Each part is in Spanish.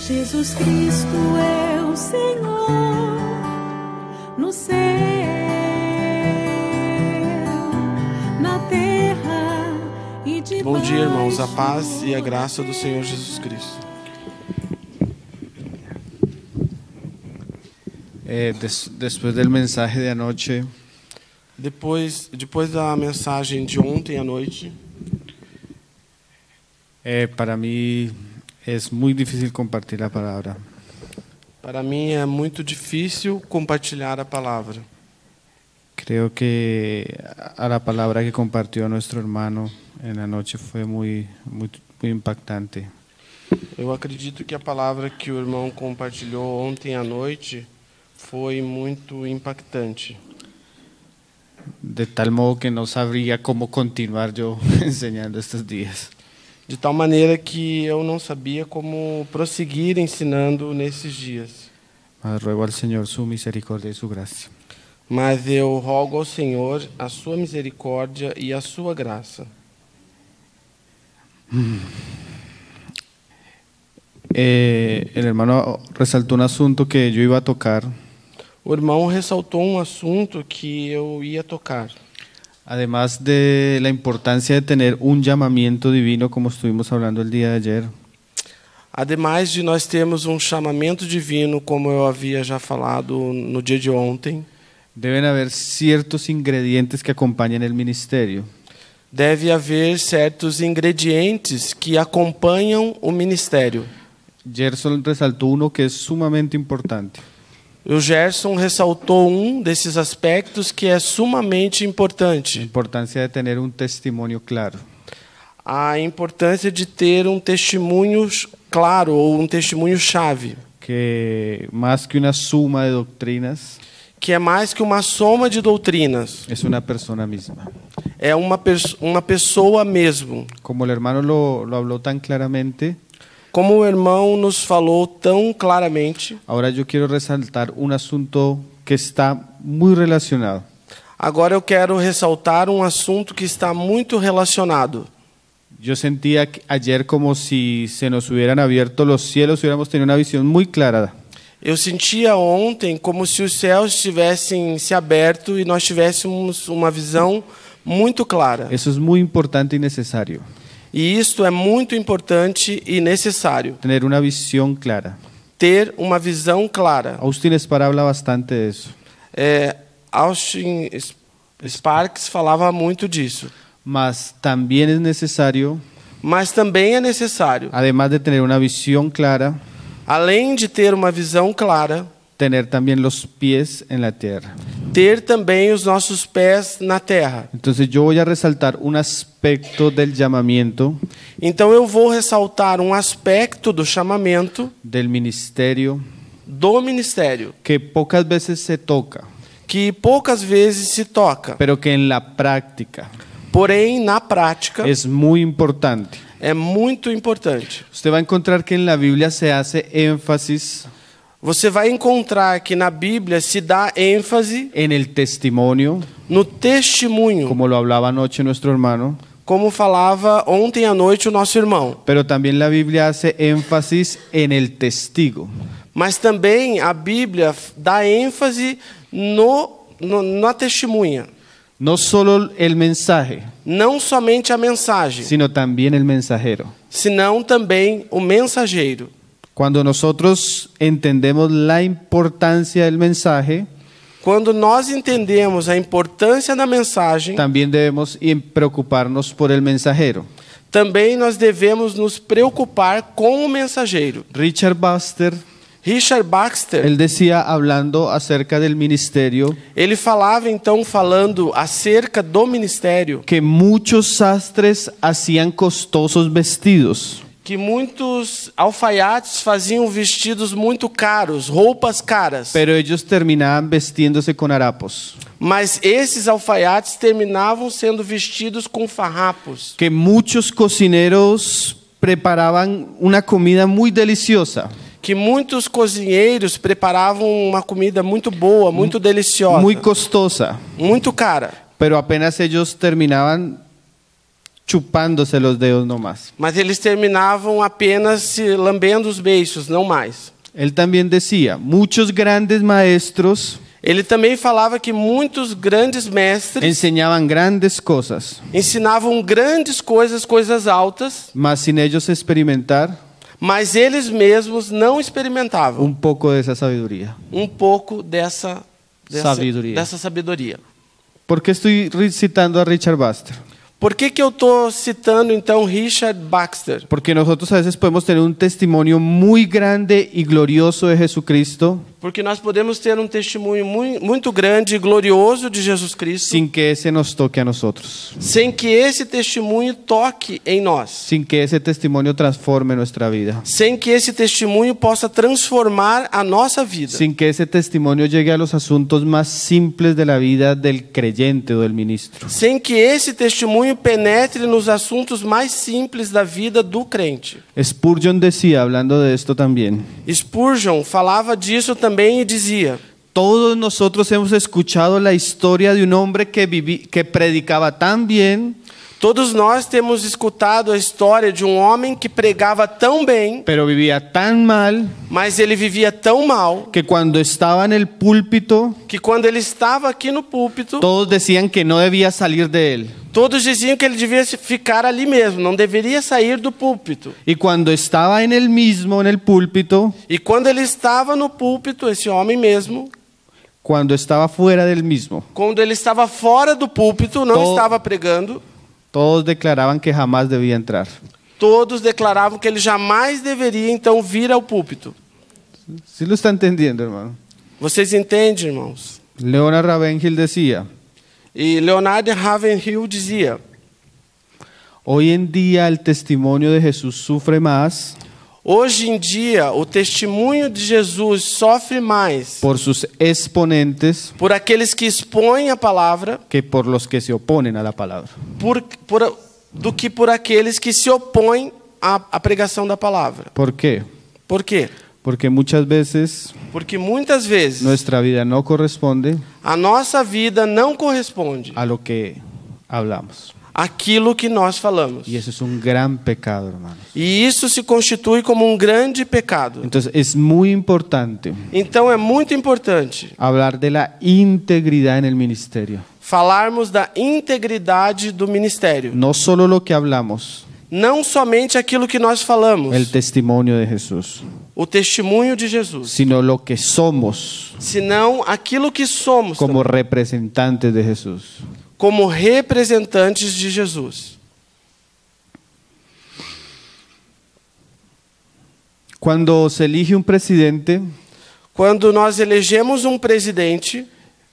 Jesus Cristo é o Senhor no céu, na terra e debaixo. Bom dia, irmãos. A paz e a graça do Senhor Jesus Cristo. Después del mensaje de anoche, Depois da mensagem de ontem à noite, para mí es muy difícil compartir la palabra. para mim é muito difícil compartilhar a palavra. Creo que a la palabra que compartió nuestro hermano en la noche fue muy impactante. Eu acredito que a palavra que o irmão compartilhou ontem à noite foi muito impactante. De tal modo que no sabría cómo continuar yo enseñando estos días. De tal maneira que eu não sabia como prosseguir ensinando nesses dias. Mas ruego al Señor su misericordia y su gracia. Mas eu rogo ao Senhor a sua misericórdia e a sua graça. El hermano resaltó un asunto que yo iba a tocar. O irmão ressaltou um assunto que eu ia tocar. Además de la importancia de tener un llamamiento divino, como estuvimos hablando el día de ayer, Ademais de nós termos um chamamento divino, como eu havia já falado no dia de ontem, deben haber ciertos ingredientes que acompañan el ministerio. deve haver certos ingredientes que acompanham o ministério. Gerson resaltó uno que es sumamente importante. O Gerson ressaltou um desses aspectos que é sumamente La importante. importancia de tener un testimonio claro. A importância de ter um testemunho claro ou um testemunho chave, Que más que una suma de doctrinas, que é mais que uma soma de doutrinas. es una persona misma. É uma pessoa mesmo. Como el hermano lo habló tan claramente, Como o irmão nos falou tão claramente, ahora yo quiero resaltar un asunto que está muy relacionado. agora eu quero ressaltar um assunto que está muito relacionado. Yo sentía ayer como si se nos hubieran abierto los cielos y hubiéramos tenido una visión muy clara. Eu sentia ontem como se os céus tivessem se aberto e nós tivéssemos uma visão muito clara. Eso es muy importante y necesario, E isto é muito importante e necessário. tener una visión clara. Ter uma visão clara. Austin Spar habla bastante de eso. Austin Sparks falava muito disso. Mas también es necesario, Mas também é necessário, además de tener una visión clara, além de ter uma visão clara, tener también los pies en la tierra. ter também os nossos pés na terra. Entonces yo voy a resaltar un aspecto del llamamiento, Então eu vou ressaltar um aspecto do chamamento, del ministerio, do ministério, que pocas veces se toca, que poucas vezes se toca, pero que en la práctica porém na prática es muy importante. é muito importante. Usted va a encontrar que en la Biblia se hace énfasis Você vai encontrar que na Bíblia se dá ênfase en el testimonio, no testemunho, como lo hablaba anoche nuestro hermano, como falava ontem à noite o nosso irmão. pero también la Biblia hace énfasis en el testigo. Mas também a Bíblia dá ênfase na testemunha. No solo el mensaje, Não somente a mensagem, sino también el mensajero. senão também o mensageiro. Cuando nosotros entendemos la importancia del mensaje, Quando nós entendemos a importância da mensagem, también debemos preocuparnos por el mensajero. também nós devemos nos preocupar com o mensageiro. Richard Baxter, Richard Baxter, él decía, hablando acerca del ministerio, ele falava então, falando acerca do ministério, que muchos sastres hacían costosos vestidos, que muitos alfaiates faziam vestidos muito caros, roupas caras. pero ellos terminaban vestiéndose con harapos. Mas esses alfaiates terminavam sendo vestidos com farrapos. Que muchos cocineros preparaban una comida muy deliciosa, Que muitos cozinheiros preparavam uma comida muito boa, muito deliciosa, muy costosa, muito cara. pero apenas ellos terminaban chupándose los dedos nomás. Mas eles terminavam apenas se lambendo os beiços, não mais. Él también decía, muchos grandes maestros Ele também falava que muitos grandes mestres enseñaban grandes cosas, ensinavam grandes coisas, coisas altas, mas sin ellos experimentar mas eles mesmos não experimentavam un poco de esa sabiduría. pouco dessa Sabedoria. sabedoria. ¿Por qué estoy citando a Richard Baxter? Por que eu estou citando então Richard Baxter? Porque nosotros a veces podemos tener un testimonio muy grande y glorioso de Jesucristo Porque nós podemos ter testemunho muito grande e glorioso de Jesus Cristo, sin que ese nos toque a nosotros, sem que esse testemunho toque em nós, sin que ese testimonio transforme nuestra vida, sem que esse testemunho possa transformar a nossa vida, sin que ese testimonio llegue a los asuntos más simples de la vida del creyente o del ministro. sem que esse testemunho penetre nos assuntos mais simples da vida do crente. Spurgeon decía, hablando de esto también, Spurgeon falava disso também e dizia: todos nosotros hemos escuchado la historia de un hombre que predicaba tan bien, todos nós temos escutado a história de homem que pregava tão bem, pero vivía tan mal, mas ele vivia tão mal, que cuando estaba en el púlpito, que quando ele estava aqui no púlpito, todos decían que no debía salir de él. todos diziam que ele devia ficar ali mesmo, não deveria sair do púlpito. Y cuando estaba en el mismo, en el púlpito, E quando ele estava no púlpito, esse homem mesmo, cuando estaba fuera del mismo, quando ele estava fora do púlpito, não To- estava pregando, todos declaraban que jamás debía entrar. todos declaravam que ele jamais deveria então vir ao púlpito. ¿Sí lo está entendiendo, hermano? Vocês entendem, irmãos? Leonard Ravenhill decía, E Leonard Ravenhill dizia: hoy en día el testimonio de Jesús sufre más hoje em dia, o testemunho de Jesus sofre mais por sus exponentes por aqueles que expõem a palavra que por los que se oponen a la palabra. do que por aqueles que se opõem à pregação da palavra. ¿Por qué? Por quê? Porque muchas veces Porque muitas vezes nuestra vida no corresponde a nossa vida não corresponde a lo que hablamos. àquilo que nós falamos. Y eso es un gran pecado, hermanos. E isso se constitui como grande pecado. Entonces es muy importante Então é muito importante hablar de la integridad en el ministerio. falarmos da integridade do ministério. No solo lo que hablamos, Não somente aquilo que nós falamos, el testimonio de Jesús, o testemunho de Jesus, sino lo que somos senão aquilo que somos como também, representantes de Jesús. como representantes de Jesus. Cuando se elige un presidente, Quando nós elegemos presidente,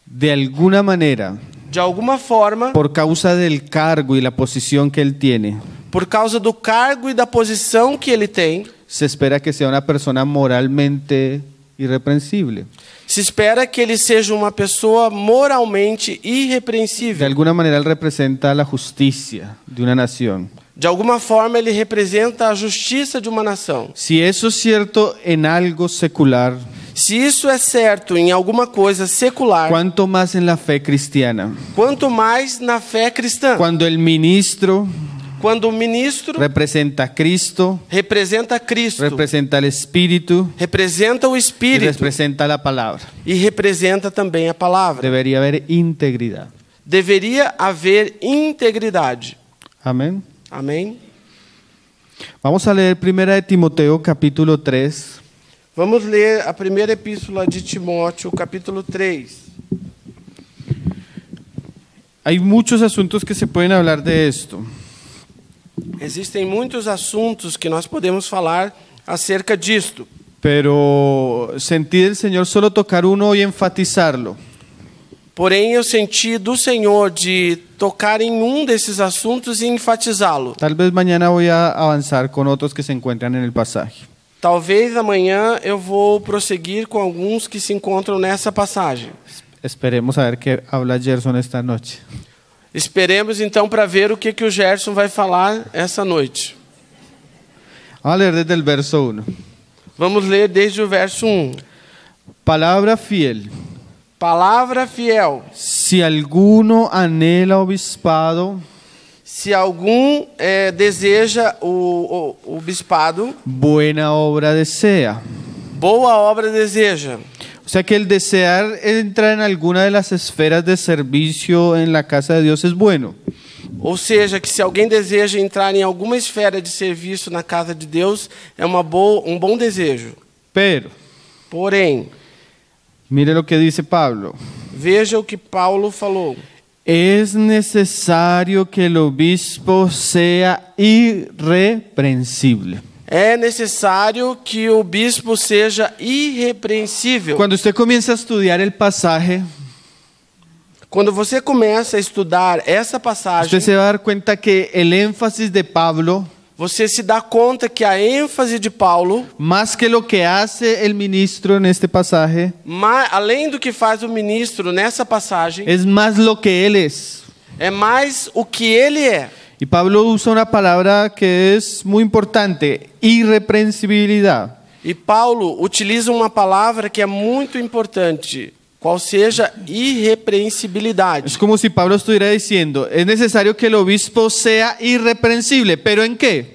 de alguna manera, de alguma forma, por causa del cargo y la posición que él tiene, por causa do cargo e da posição que ele tem, se espera que sea una persona moralmente irreprensible. se espera que ele seja uma pessoa moralmente De irrepreensível. alguna manera él representa la justicia de una nación. De alguma forma, ele representa a justiça de uma nação. Si eso es cierto en algo secular, Se isso é certo em alguma coisa secular, ¿cuánto más en la fe cristiana? quanto mais na fé cristã. Cuando el ministro Quando o ministro representa a Cristo, representa Cristo, representa el Espíritu representa o y Espírito representa la palabra. e representa também a palavra. Debería haber integridad. Deveria haver integridade. Amén. Amém? Vamos a leer 1 de Timoteo capítulo 3. Vamos ler a primeira epístola de Timóteo, capítulo 3. Hay muchos asuntos que se pueden hablar de esto, Existem muitos assuntos que nós podemos falar acerca disto, pero sentí del Señor solo tocar uno y enfatizarlo. porém eu senti do Senhor de tocar em desses assuntos e enfatizá-lo. Tal vez mañana voy a avanzar con otros que se encuentran en el pasaje. Talvez amanhã eu vou prosseguir com alguns que se encontram nessa passagem. Esperemos a ver qué habla Gerson esta noche. Esperemos então para ver o que o Gerson vai falar essa noite. Vamos a leer desde el verso 1. Vamos ler desde o verso 1. Palabra fiel. Palavra fiel. Si alguno anhela obispado, Se algum deseja o bispado, buena obra desea. boa obra deseja. O sea que el desear entrar en alguna de las esferas de servicio en la casa de Dios es bueno. Ou seja, que se alguém deseja entrar em alguma esfera de serviço na casa de Deus, é um bom desejo. Pero, Porém, mire lo que dice Pablo. veja o que Paulo falou. Es necesario que el obispo sea irreprensible. É necessário que o bispo seja irrepreensível. Cuando usted comienza a estudiar el pasaje, Quando você começa a estudar essa passagem, usted se va a dar cuenta que el énfasis de Pablo, você se dá conta que a ênfase de Paulo, más que lo que hace el ministro en este pasaje, além do que faz o ministro nessa passagem, es más lo que él es. é mais o que ele é. Y Pablo usa una palabra que es muy importante, irreprensibilidad. E Paulo utiliza uma palavra que é muito importante, qual seja irrepreensibilidade. Es como si Pablo estuviera diciendo, es necesario que el obispo sea irreprensible, ¿pero en qué?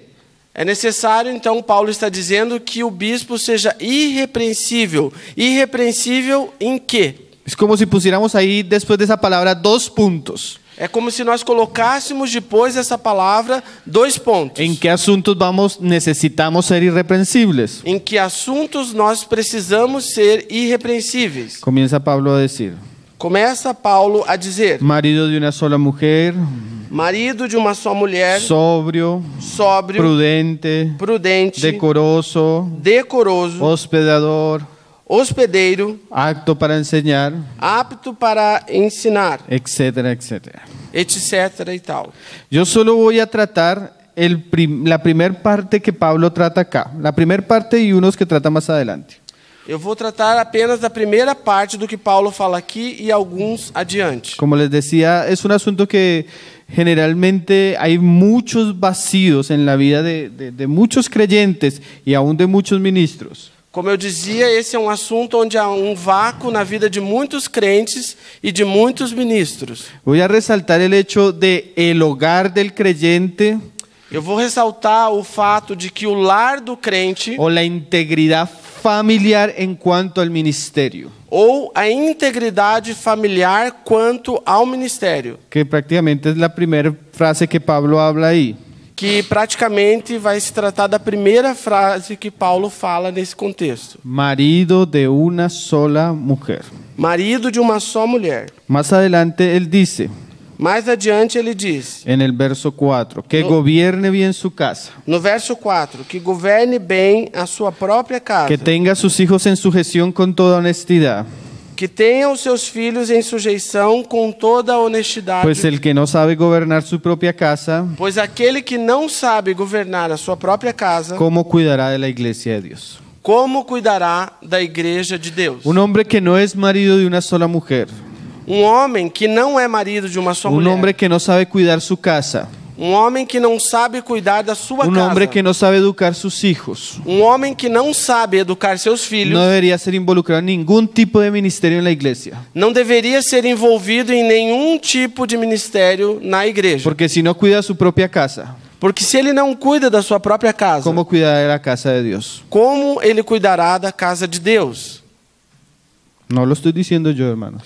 É necessário, então, Paulo está dizendo que o bispo seja irrepreensível. Irrepreensível em quê? Es como si pusiéramos ahí después de esa palabra 2 puntos. É como se nós colocássemos depois dessa palavra 2 pontos. ¿En qué asuntos necesitamos ser irreprensibles? Em que assuntos nós precisamos ser irrepreensíveis. Comienza Pablo a decir, Começa Paulo a dizer: marido de una sola mujer, marido de uma só mulher, sobrio, sóbrio, prudente, decoroso, hospedador, hospedeiro, apto para enseñar, apto para ensinar, etcétera, etcétera. etc. e tal. Yo solo voy a tratar la primera parte que Pablo trata acá, la primera parte y unos que trata más adelante. Eu vou tratar apenas da primeira parte do que Paulo fala aqui e alguns adiante. Como les decía, es un asunto que generalmente hay muchos vacíos en la vida de muchos creyentes y aún de muchos ministros. Como eu dizia, esse é um assunto onde há um vácuo na vida de muitos crentes e de muitos ministros. Voy a resaltar el hecho de el hogar del creyente. Eu vou ressaltar o fato de que o lar do crente, o la integridad familiar en cuanto al ministerio, ou a integridade familiar quanto ao ministério, que prácticamente es la primera frase que Pablo habla ahí. que praticamente vai se tratar da primeira frase que Paulo fala nesse contexto. Marido de una sola mujer. Marido de uma só mulher. Más adelante él dice, Mais adiante ele diz, en el verso 4, que gobierne bien su casa, no verso 4, que governe bem a sua própria casa, que tenga a sus hijos en sujeción con toda honestidad, que tenha os seus filhos em sujeição com toda a honestidade, pues el que no sabe gobernar su propia casa, pois aquele que não sabe governar a sua própria casa, ¿cómo cuidará de la iglesia de Dios? como cuidará da igreja de Deus? Un hombre que no es marido de una sola mujer, Um homem que não é marido de uma só un mulher, hombre que no sabe cuidar su casa, um homem que não sabe cuidar da sua un casa, hombre que no sabe educar sus hijos, um homem que não sabe educar seus filhos, no debería ser involucrado en ningún tipo de ministerio en la iglesia. não deveria ser envolvido em nenhum tipo de ministério na igreja. Porque si no cuida su propia casa, Porque se ele não cuida da sua própria casa, ¿cómo cuidará de la casa de Dios? como ele cuidará da casa de Deus? No lo estoy diciendo yo, hermanos.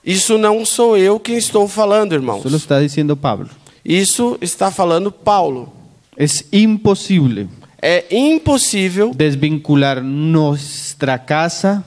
Isso não sou eu quem estou falando, irmãos. Eso lo está diciendo Pablo. Isso está falando Paulo. Es imposible É impossível desvincular nuestra casa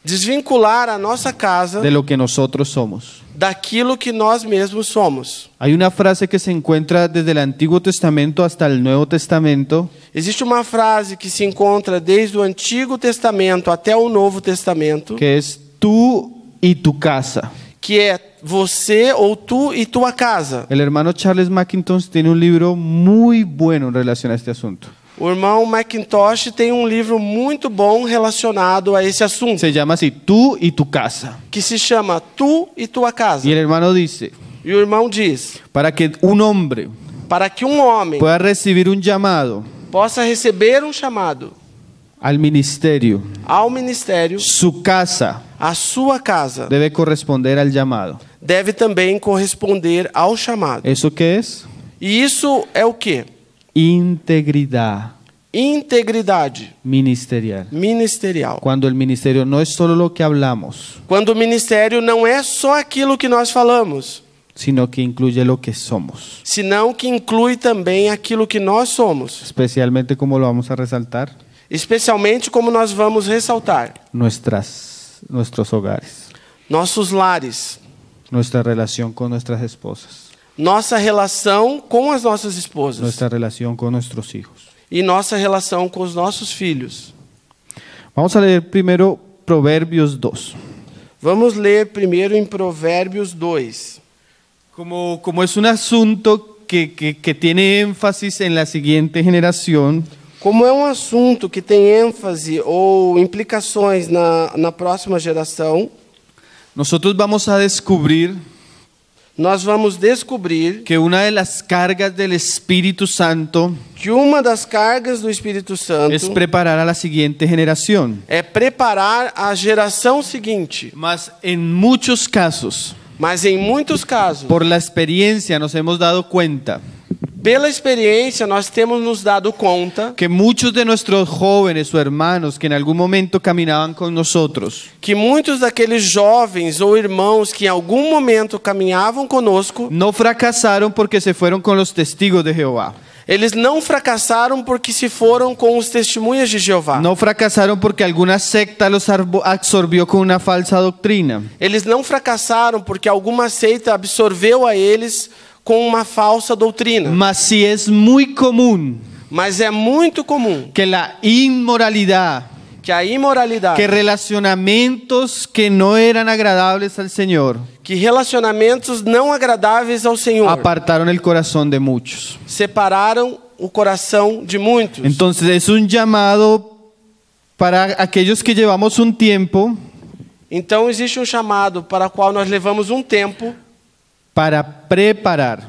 desvincular a nossa casa de lo que nosotros somos. daquilo que nós mesmos somos. Hay una frase que se encuentra desde el Antiguo Testamento hasta el Nuevo Testamento, Existe uma frase que se encontra desde o Antigo Testamento até o Novo Testamento, que es tú y tu casa. que é você ou tu e tua casa. El hermano Charles McIntosh tiene un libro muy bueno en relación a este asunto. O irmão Macintosh tem um livro muito bom relacionado a esse assunto, Se llama así, tú y tu casa. que se chama Tu e Tua Casa. Y el hermano dice, E o irmão diz, para que un hombre para que um homem pueda recibir un llamado possa receber um chamado al ministerio, ao ministério, su casa a sua casa debe corresponder al llamado. deve também corresponder ao chamado. ¿Eso qué es? E isso é o quê? Integridad Integridade ministerial. ministerial. Cuando el ministerio no es solo lo que hablamos, Quando o ministério não é só aquilo que nós falamos, sino que incluye lo que somos. senão que inclui também aquilo que nós somos, Especialmente, como lo vamos a resaltar, especialmente como nós vamos ressaltar, nuestros hogares, nossos lares, nuestra relación con nuestras esposas, nossa relação com as nossas esposas nuestra relación con nuestros hijos. e nossa relação com os nossos filhos. Vamos a leer primero Proverbios 2. Vamos ler primeiro em Provérbios 2. Como es un asunto que tiene énfasis en la siguiente generación, Como é um assunto que tem ênfase ou implicações na próxima geração, nosotros vamos a descubrir nós vamos descobrir que una de las cargas del Espíritu Santo que uma das cargas do Espírito Santo es preparar a la siguiente generación. é preparar a geração seguinte. Mas en muchos casos, Mas em muitos casos, por la experiencia nos hemos dado cuenta pela experiência, nós temos nos dado conta que muchos de nuestros jóvenes o hermanos que en algún momento caminaban con nosotros, que muitos daqueles jovens ou irmãos que em algum momento caminhavam conosco, no fracasaron porque se fueron con los testigos de Jehová. eles não fracassaram porque se foram com os testemunhas de Jeová. No fracasaron porque alguna secta los absorbió con una falsa doctrina. Eles não fracassaram porque alguma seita absorveu a eles com uma falsa doutrina. Mas sí es muy común Mas é muito comum que la inmoralidad, que a imoralidade, que relacionamientos que no eran agradables al Señor, que relacionamentos não agradáveis ao Senhor apartaron el corazón de muchos. separaram o coração de muitos. Entonces es un llamado para aquellos que llevamos un tiempo Então existe um chamado para o qual nós levamos um tempo para preparar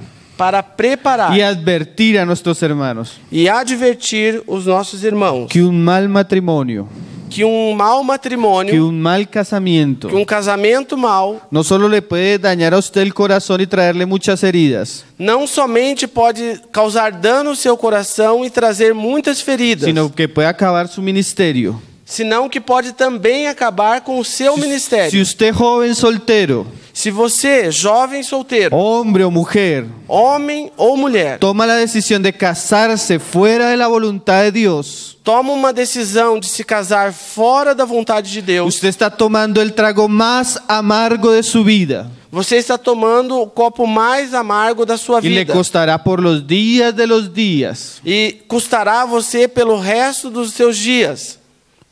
preparar y advertir a nuestros hermanos e advertir os nossos irmãos que un mal matrimonio, que um mau que matrimônio, un mal casamiento, que um casamento mau, no solo le puede dañar a usted el corazón y traerle muchas heridas, não somente pode causar dano ao seu coração e trazer muitas feridas, sino que puede acabar su ministerio. senão que pode também acabar com o seu Si ministério. usted, joven soltero, Se você, jovem solteiro, hombre o mujer, homem ou mulher, toma la decisión de casarse fuera de la voluntad de Dios, toma uma decisão de se casar fora da vontade de Deus, usted está tomando el trago más amargo de su vida você está tomando o copo mais amargo da sua y le vida. costará por los días de los días. E custará a você pelo resto dos seus dias.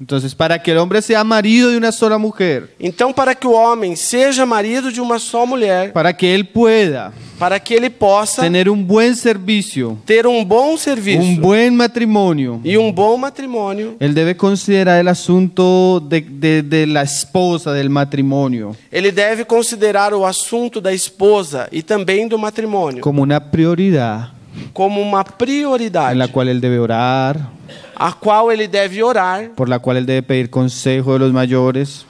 Entonces, para que el hombre sea marido de una sola mujer, Então, para que o homem seja marido de uma só mulher, para que él pueda para que ele possa tener un buen servicio, ter um bom serviço un buen matrimonio, e um bom matrimônio, él debe considerar el asunto de la esposa, del matrimonio, ele deve considerar o assunto da esposa e também do matrimônio como una prioridad como uma en la prioridade, cual él debe orar, a qual ele deve orar, por la cual él debe pedir consejo de los mayores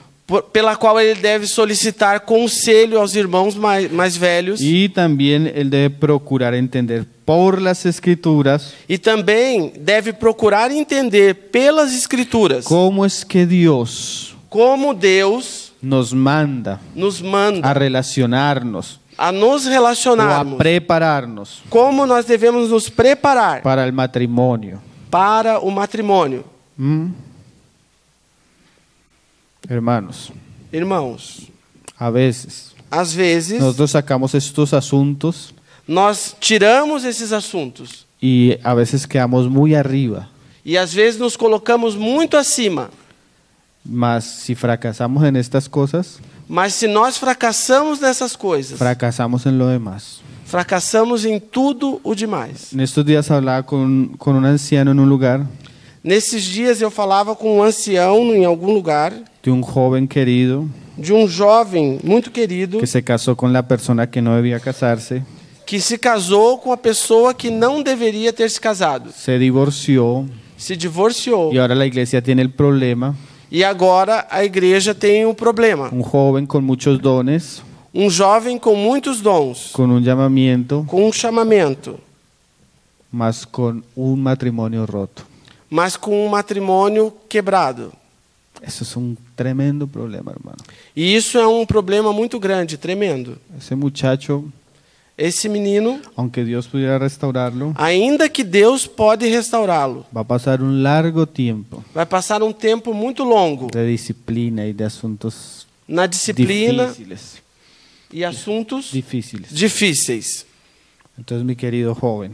pela qual ele deve solicitar conselho aos irmãos mais velhos y también él debe procurar entender por las escrituras e também deve procurar entender pelas escrituras cómo es que Dios como Deus nos manda nos a manda relacionarnos a nos o a relacionarmos, prepararnos como nós devemos nos preparar para el matrimonio. para o matrimônio. Hermanos, Irmãos, a veces às vezes nosotros sacamos estos asuntos nós tiramos esses assuntos y a veces quedamos muy arriba, e às vezes nos colocamos muito acima, mas si fracasamos en estas cosas, mas se nós fracassamos nessas coisas, fracasamos en lo demás. fracassamos em tudo o demais. En estos días hablaba con un anciano en un lugar, Nesses dias eu falava com um ancião em algum lugar, de un joven querido de um jovem muito querido que se casó con la persona que no debía casarse, que se casou com a pessoa que não deveria ter se casado, se divorció se divorciou y ahora la iglesia tiene el problema. e agora a igreja tem um problema. Un joven con muchos dones, Um jovem com muitos dons, con un llamamiento, com um chamamento, mas con un matrimonio roto. mas com um matrimônio quebrado. Eso es un tremendo problema, hermano. E isso é um problema muito grande, tremendo. Ese muchacho, Esse menino, aunque Dios pudiera restaurarlo, ainda que Deus pode restaurá-lo, va a pasar un largo tiempo vai passar um tempo muito longo de disciplina y de asuntos na disciplina difíciles. e assuntos Difíciles. difíceis. Entonces, mi querido joven,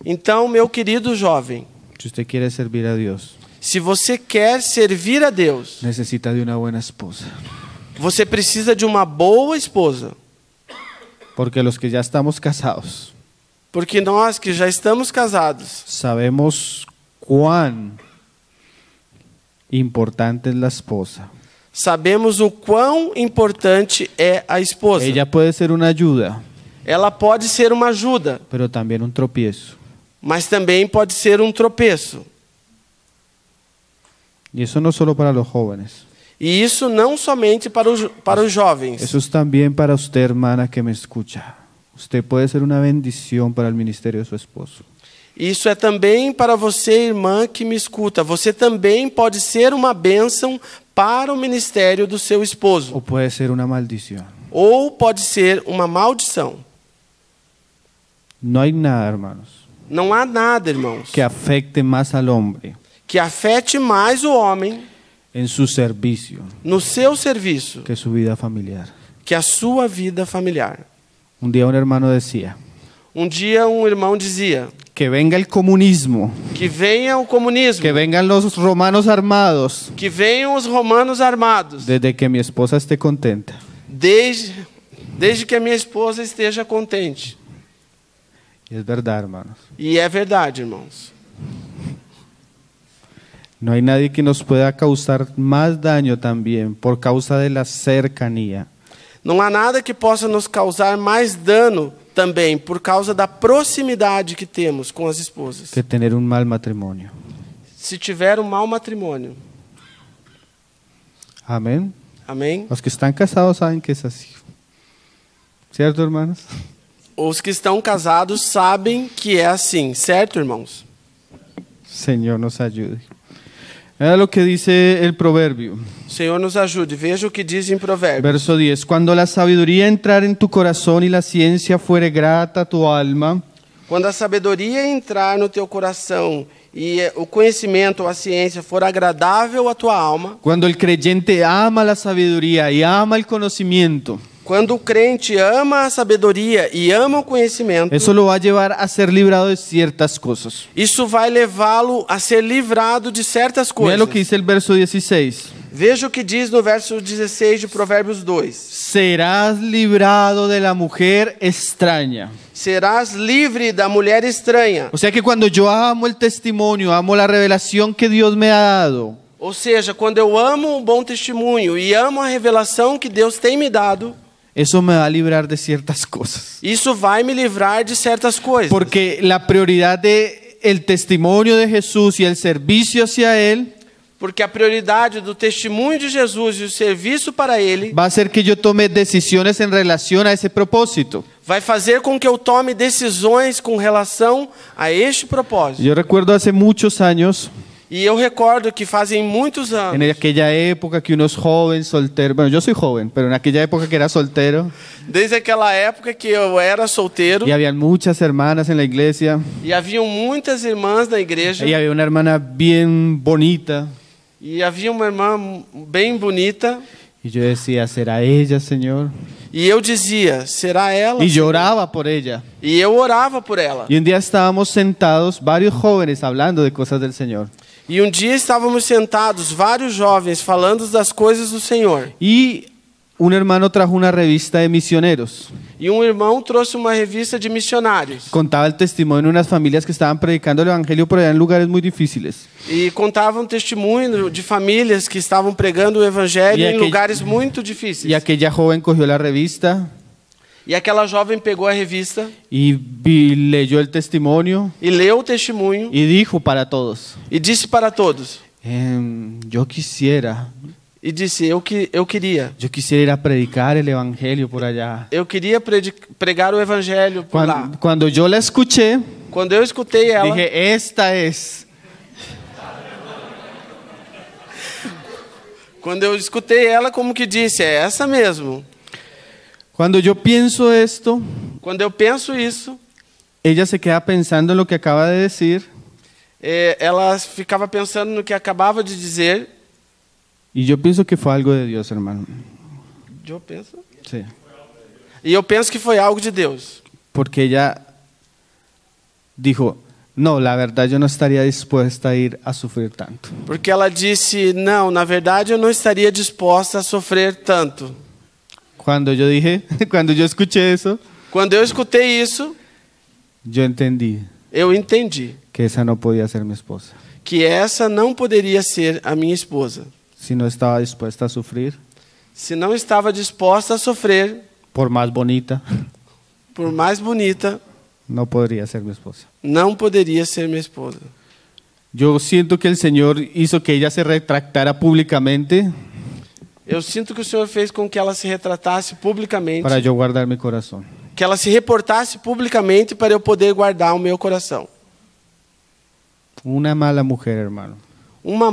Então, meu querido jovem, si usted quiere servir a Dios, se você quer servir a Deus, necesita de una buena esposa. você precisa de uma boa esposa. Porque los que ya estamos casados, Porque nós que já estamos casados, sabemos cuán importante es la esposa. sabemos o quão importante é a esposa. Ella puede ser una ayuda, Ela pode ser uma ajuda, pero también un tropiezo. mas também pode ser um tropeço. Y eso no solo para los jóvenes. E isso não somente para os jovens. Eso es también para usted, hermana, que me escucha. Usted puede ser una bendición para el ministerio de su esposo. Isso é também para você, irmã, que me escuta. Você também pode ser uma bênção para o ministério do seu esposo. O puede ser una maldición. Ou pode ser uma maldição. No hay nada, hermanos, Não há nada, irmãos, que afecte más al hombre que afete mais o homem en su servicio no seu serviço que su vida familiar. que a sua vida familiar. Un día un hermano decía, Um dia um irmão dizia que venga el comunismo, que venha o comunismo, que vengan los romanos armados, que venham os romanos armados, desde que mi esposa esté contenta. desde que a minha esposa esteja contente. Y es verdad, hermanos. E é verdade, irmãos. No hay nadie que nos pueda causar más daño también por causa de la cercanía. Não há nada que possa nos causar mais dano também por causa da proximidade que temos com as esposas. Que tener un mal matrimonio. Se tiver um mau matrimônio. Amén. Amém? Los que están casados saben que es así. ¿Cierto, hermanos? Os que estão casados sabem que é assim, certo, irmãos? Señor nos ayude. Mira lo que dice el proverbio. O Senhor nos ajude. Veja o que diz em Provérbios. Verso 10. Cuando la sabiduría entrar en tu corazón y la ciencia fuere grata a tu alma, Quando a sabedoria entrar no teu coração e o conhecimento ou a ciência for agradável à tua alma, cuando el creyente ama la sabiduría y ama el conocimiento, quando o crente ama a sabedoria e ama o conhecimento, eso lo va a llevar a ser librado de ciertas cosas. isso vai levá-lo a ser livrado de certas Mira coisas. lo que dice el verso 16. Veja o que diz no verso 16 de Provérbios 2. Serás librado de la mujer extraña. Serás livre da mulher estranha. O sea que cuando yo amo el testimonio, amo la revelación que Dios me ha dado, Ou seja, quando eu amo um bom testemunho e amo a revelação que Deus tem me dado, eso me va a librar de ciertas cosas. isso vai me livrar de certas coisas. Porque la prioridad de el testimonio de Jesús y el servicio hacia Él Porque a prioridade do testemunho de Jesus e o serviço para Ele va a hacer que yo tome decisiones en relación a ese propósito. vai fazer com que eu tome decisões com relação a este propósito. Yo recuerdo hace muchos años, E eu recordo que fazem muitos anos, en aquella época que unos jóvenes solteros, bueno, yo soy joven, pero en aquella época que era soltero, desde aquela época que eu era solteiro, y habían muchas hermanas en la iglesia, e haviam muitas irmãs na igreja, y había una hermana bien bonita, e havia uma irmã bem bonita, y yo decía, ¿será ella, Señor? e eu dizia, será ela? Y lloraba por ella. E eu orava por ela. Y un día estábamos sentados, varios jóvenes, hablando de cosas del Señor. E um dia estávamos sentados, vários jovens, falando das coisas do Senhor. Y un hermano trajo una revista de misioneros. E um irmão trouxe uma revista de missionários. Contaba el testimonio de unas familias que estaban predicando el evangelio por allá en lugares muy difíciles. E contava um testemunho de famílias que estavam pregando o evangelho em lugares muito difíceis. Y aquella joven cogió la revista E aquela jovem pegou a revista y leyó el testimonio e leu o testemunho y dijo para todos, e disse para todos. yo quisiera E disse, eu queria ir a predicar el evangelio por allá. pregar o evangelho por lá. Cuando yo la escuché, Quando eu escutei ela, dije, esta es. quando eu escutei ela, como que disse, é essa mesmo. Cuando yo pienso esto, Quando eu penso isso, ella se queda pensando en lo que acaba de decir ela ficava pensando no que acabava de dizer. y yo pienso que fue algo de Dios, hermano. Eu penso. Sí. E eu penso que foi algo de Deus. Porque ella dijo, no, la verdad yo no estaría dispuesta a ir a sufrir tanto. Porque ela disse, não, na verdade eu não estaria disposta a sofrer tanto. Cuando yo dije, cuando yo escuché eso, Quando eu escutei isso, yo entendí eu entendi que esa no podía ser mi esposa. que essa não poderia ser a minha esposa. Si no estaba dispuesta a sufrir, Se não estava disposta a sofrer, por más bonita, por mais bonita, no podría ser mi esposa. não poderia ser minha esposa. Yo siento que el Señor hizo que ella se retractara públicamente Eu sinto que o Senhor fez com que ela se retratasse publicamente, para yo guardar mi corazón. que ela se reportasse publicamente para eu poder guardar o meu coração. Una mala mujer, hermano. Uma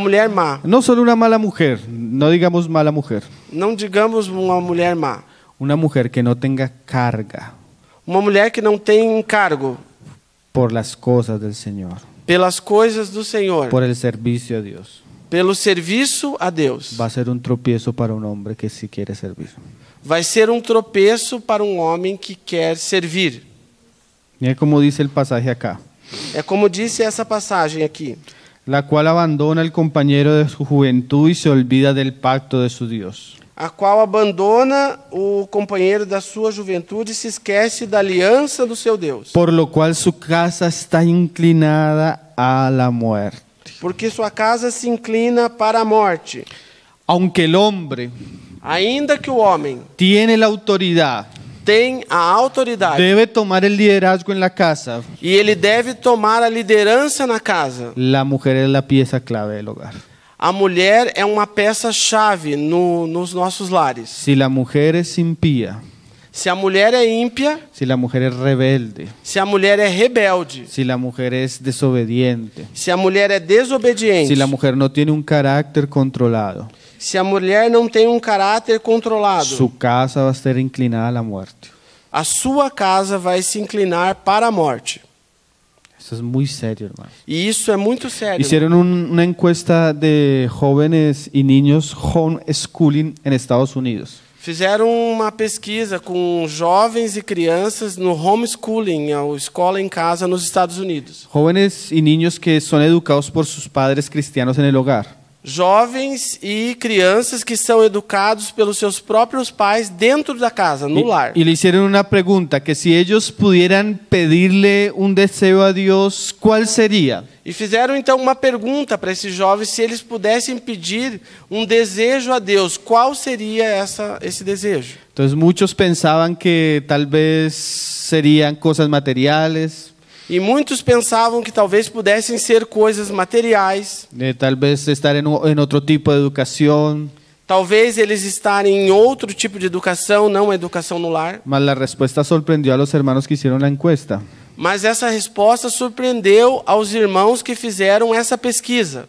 mulher má, No solo una mala mujer, no digamos mala mujer. não digamos uma mulher má, Una mujer que no tenga carga uma mulher que não tem encargo por las cosas del Señor, pelas coisas do Senhor, por el servicio a Dios. pelo serviço a Deus. Va a ser un tropiezo para un hombre que sí quiere servir. Vai ser um tropeço para um homem que quer servir. Mira como dice el pasaje acá. É como disse essa passagem aqui. La cual abandona el compañero de su juventud y se olvida del pacto de su Dios. A qual abandona o companheiro da sua juventude e se esquece da aliança do seu Deus. Por lo cual su casa está inclinada a la muerte. Porque sua casa se inclina para a morte. Aunque el hombre Ainda que o homem tiene la autoridad, tem a autoridade debe tomar el liderazgo en la casa, e ele deve tomar a liderança na casa, la mujer es la pieza clave del hogar. a mulher é uma peça-chave nos nossos lares. Si la mujer es impía, Se a mulher é ímpia, si la mujer es rebelde, se a mulher é rebelde, si la mujer es desobediente, se a mulher é desobediente, si la mujer no tiene un carácter controlado, se a mulher não tem um caráter controlado, su casa va a estar inclinada a la muerte. a sua casa vai se inclinar para a morte. Eso es muy serio, hermano. E isso é muito sério. Hicieron una encuesta de jóvenes y niños homeschooling en Estados Unidos. Fizeram uma pesquisa com jovens e crianças no homeschooling, a escola em casa nos Estados Unidos. Jóvenes y niños que son educados por sus padres cristianos en el hogar. Jovens e crianças que são educados pelos seus próprios pais dentro da casa, no lar. Y le hicieron una pregunta, que si ellos pudieran pedirle un deseo a Dios, ¿cuál sería? E fizeram então uma pergunta para esses jovens, se eles pudessem pedir um desejo a Deus, qual seria esse desejo? Entonces muchos pensaban que tal vez serían cosas materiales, E muitos pensavam que talvez pudessem ser coisas materiais, tal vez estar en otro tipo de educación, talvez eles estarem em outro tipo de educação, não a educação no lar. mas la respuesta sorprendió a los hermanos que hicieron la encuesta. Mas essa resposta surpreendeu aos irmãos que fizeram essa pesquisa.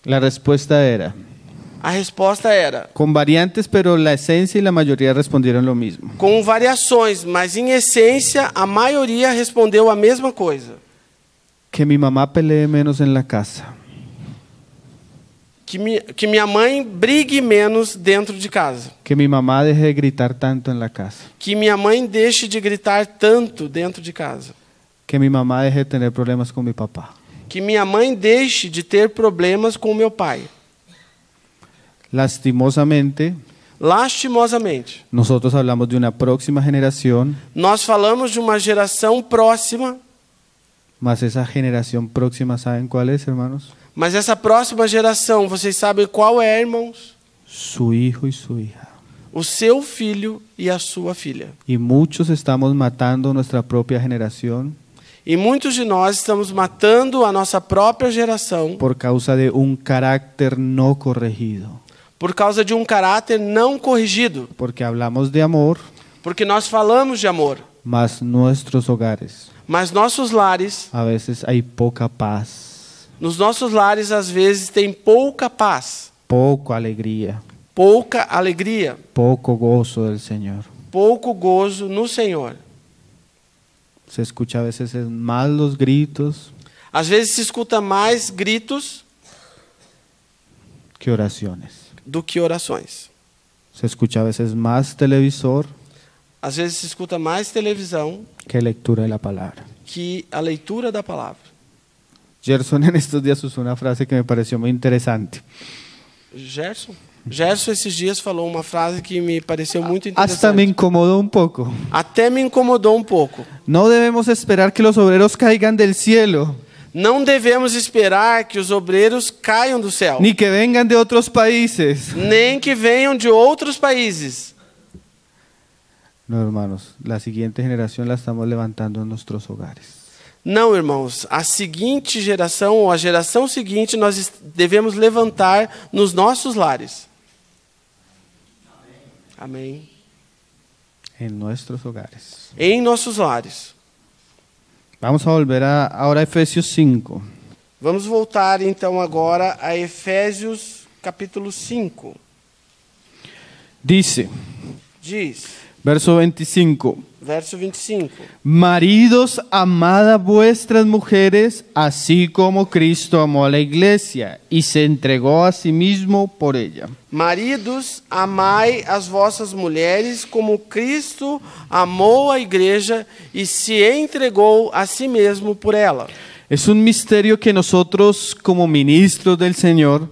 La respuesta era, A resposta era, con variantes, pero la esencia y la mayoría respondieron lo mismo. com variações, mas em essência a maioria respondeu a mesma coisa. Que mi mamá pelee menos en la casa. Que minha mãe brigue menos dentro de casa. Que mi mamá deje de gritar tanto en la casa. Que minha mãe deixe de gritar tanto dentro de casa. Que mi mamá deje de tener problemas con mi papá. Que minha mãe deixe de ter problemas com meu pai. Lastimosamente, Lastimosamente, nosotros hablamos de una próxima generación, nós falamos de uma geração próxima, mas esa generación próxima, ¿saben cuál es, hermanos? mas essa próxima geração, vocês sabem qual é, irmãos? Su hijo y su hija. O seu filho e a sua filha. Y muchos estamos matando nuestra propia generación E muitos de nós estamos matando a nossa própria geração por causa de un carácter no corregido. por causa de um caráter não corrigido. Porque hablamos de amor, Porque nós falamos de amor, mas nuestros hogares Mas nossos lares, a veces hay poca paz, nos nossos lares às vezes tem pouca paz, poca alegría, pouca alegria, poco gozo del Señor. pouco gozo no Senhor. Se escucha a veces más los gritos Às vezes se escuta mais gritos que oraciones. do que orações. Se escucha a veces más televisor Às vezes se escuta mais televisão que lectura de la palabra. que a leitura da palavra. Gerson en estos días usó una frase que me pareció muy interesante. Gerson esses dias falou uma frase que me pareceu muito Hasta me interessante. incomodó un poco. Até me incomodou um pouco. No debemos esperar que los obreros caigan del cielo, Não devemos esperar que os obreiros caiam do céu, ni que vengan de otros países. nem que venham de outros países. No, hermanos, la siguiente generación la estamos levantando en nuestros hogares. Não, irmãos, a seguinte geração, ou a geração seguinte, nós devemos levantar nos nossos lares. Amém. En nuestros hogares. Em nossos lares. Vamos a volver ahora a Efesios 5. Vamos voltar então agora a Efésios capítulo 5. Dice, Diz, verso 25. verso 25. Maridos, amad a vuestras mujeres, así como Cristo amó a la iglesia y se entregó a sí mismo por ella. Maridos, amai as vossas mulheres como Cristo amou a igreja e se entregou a si mesmo por ela. Es un misterio que nosotros como ministros del Señor,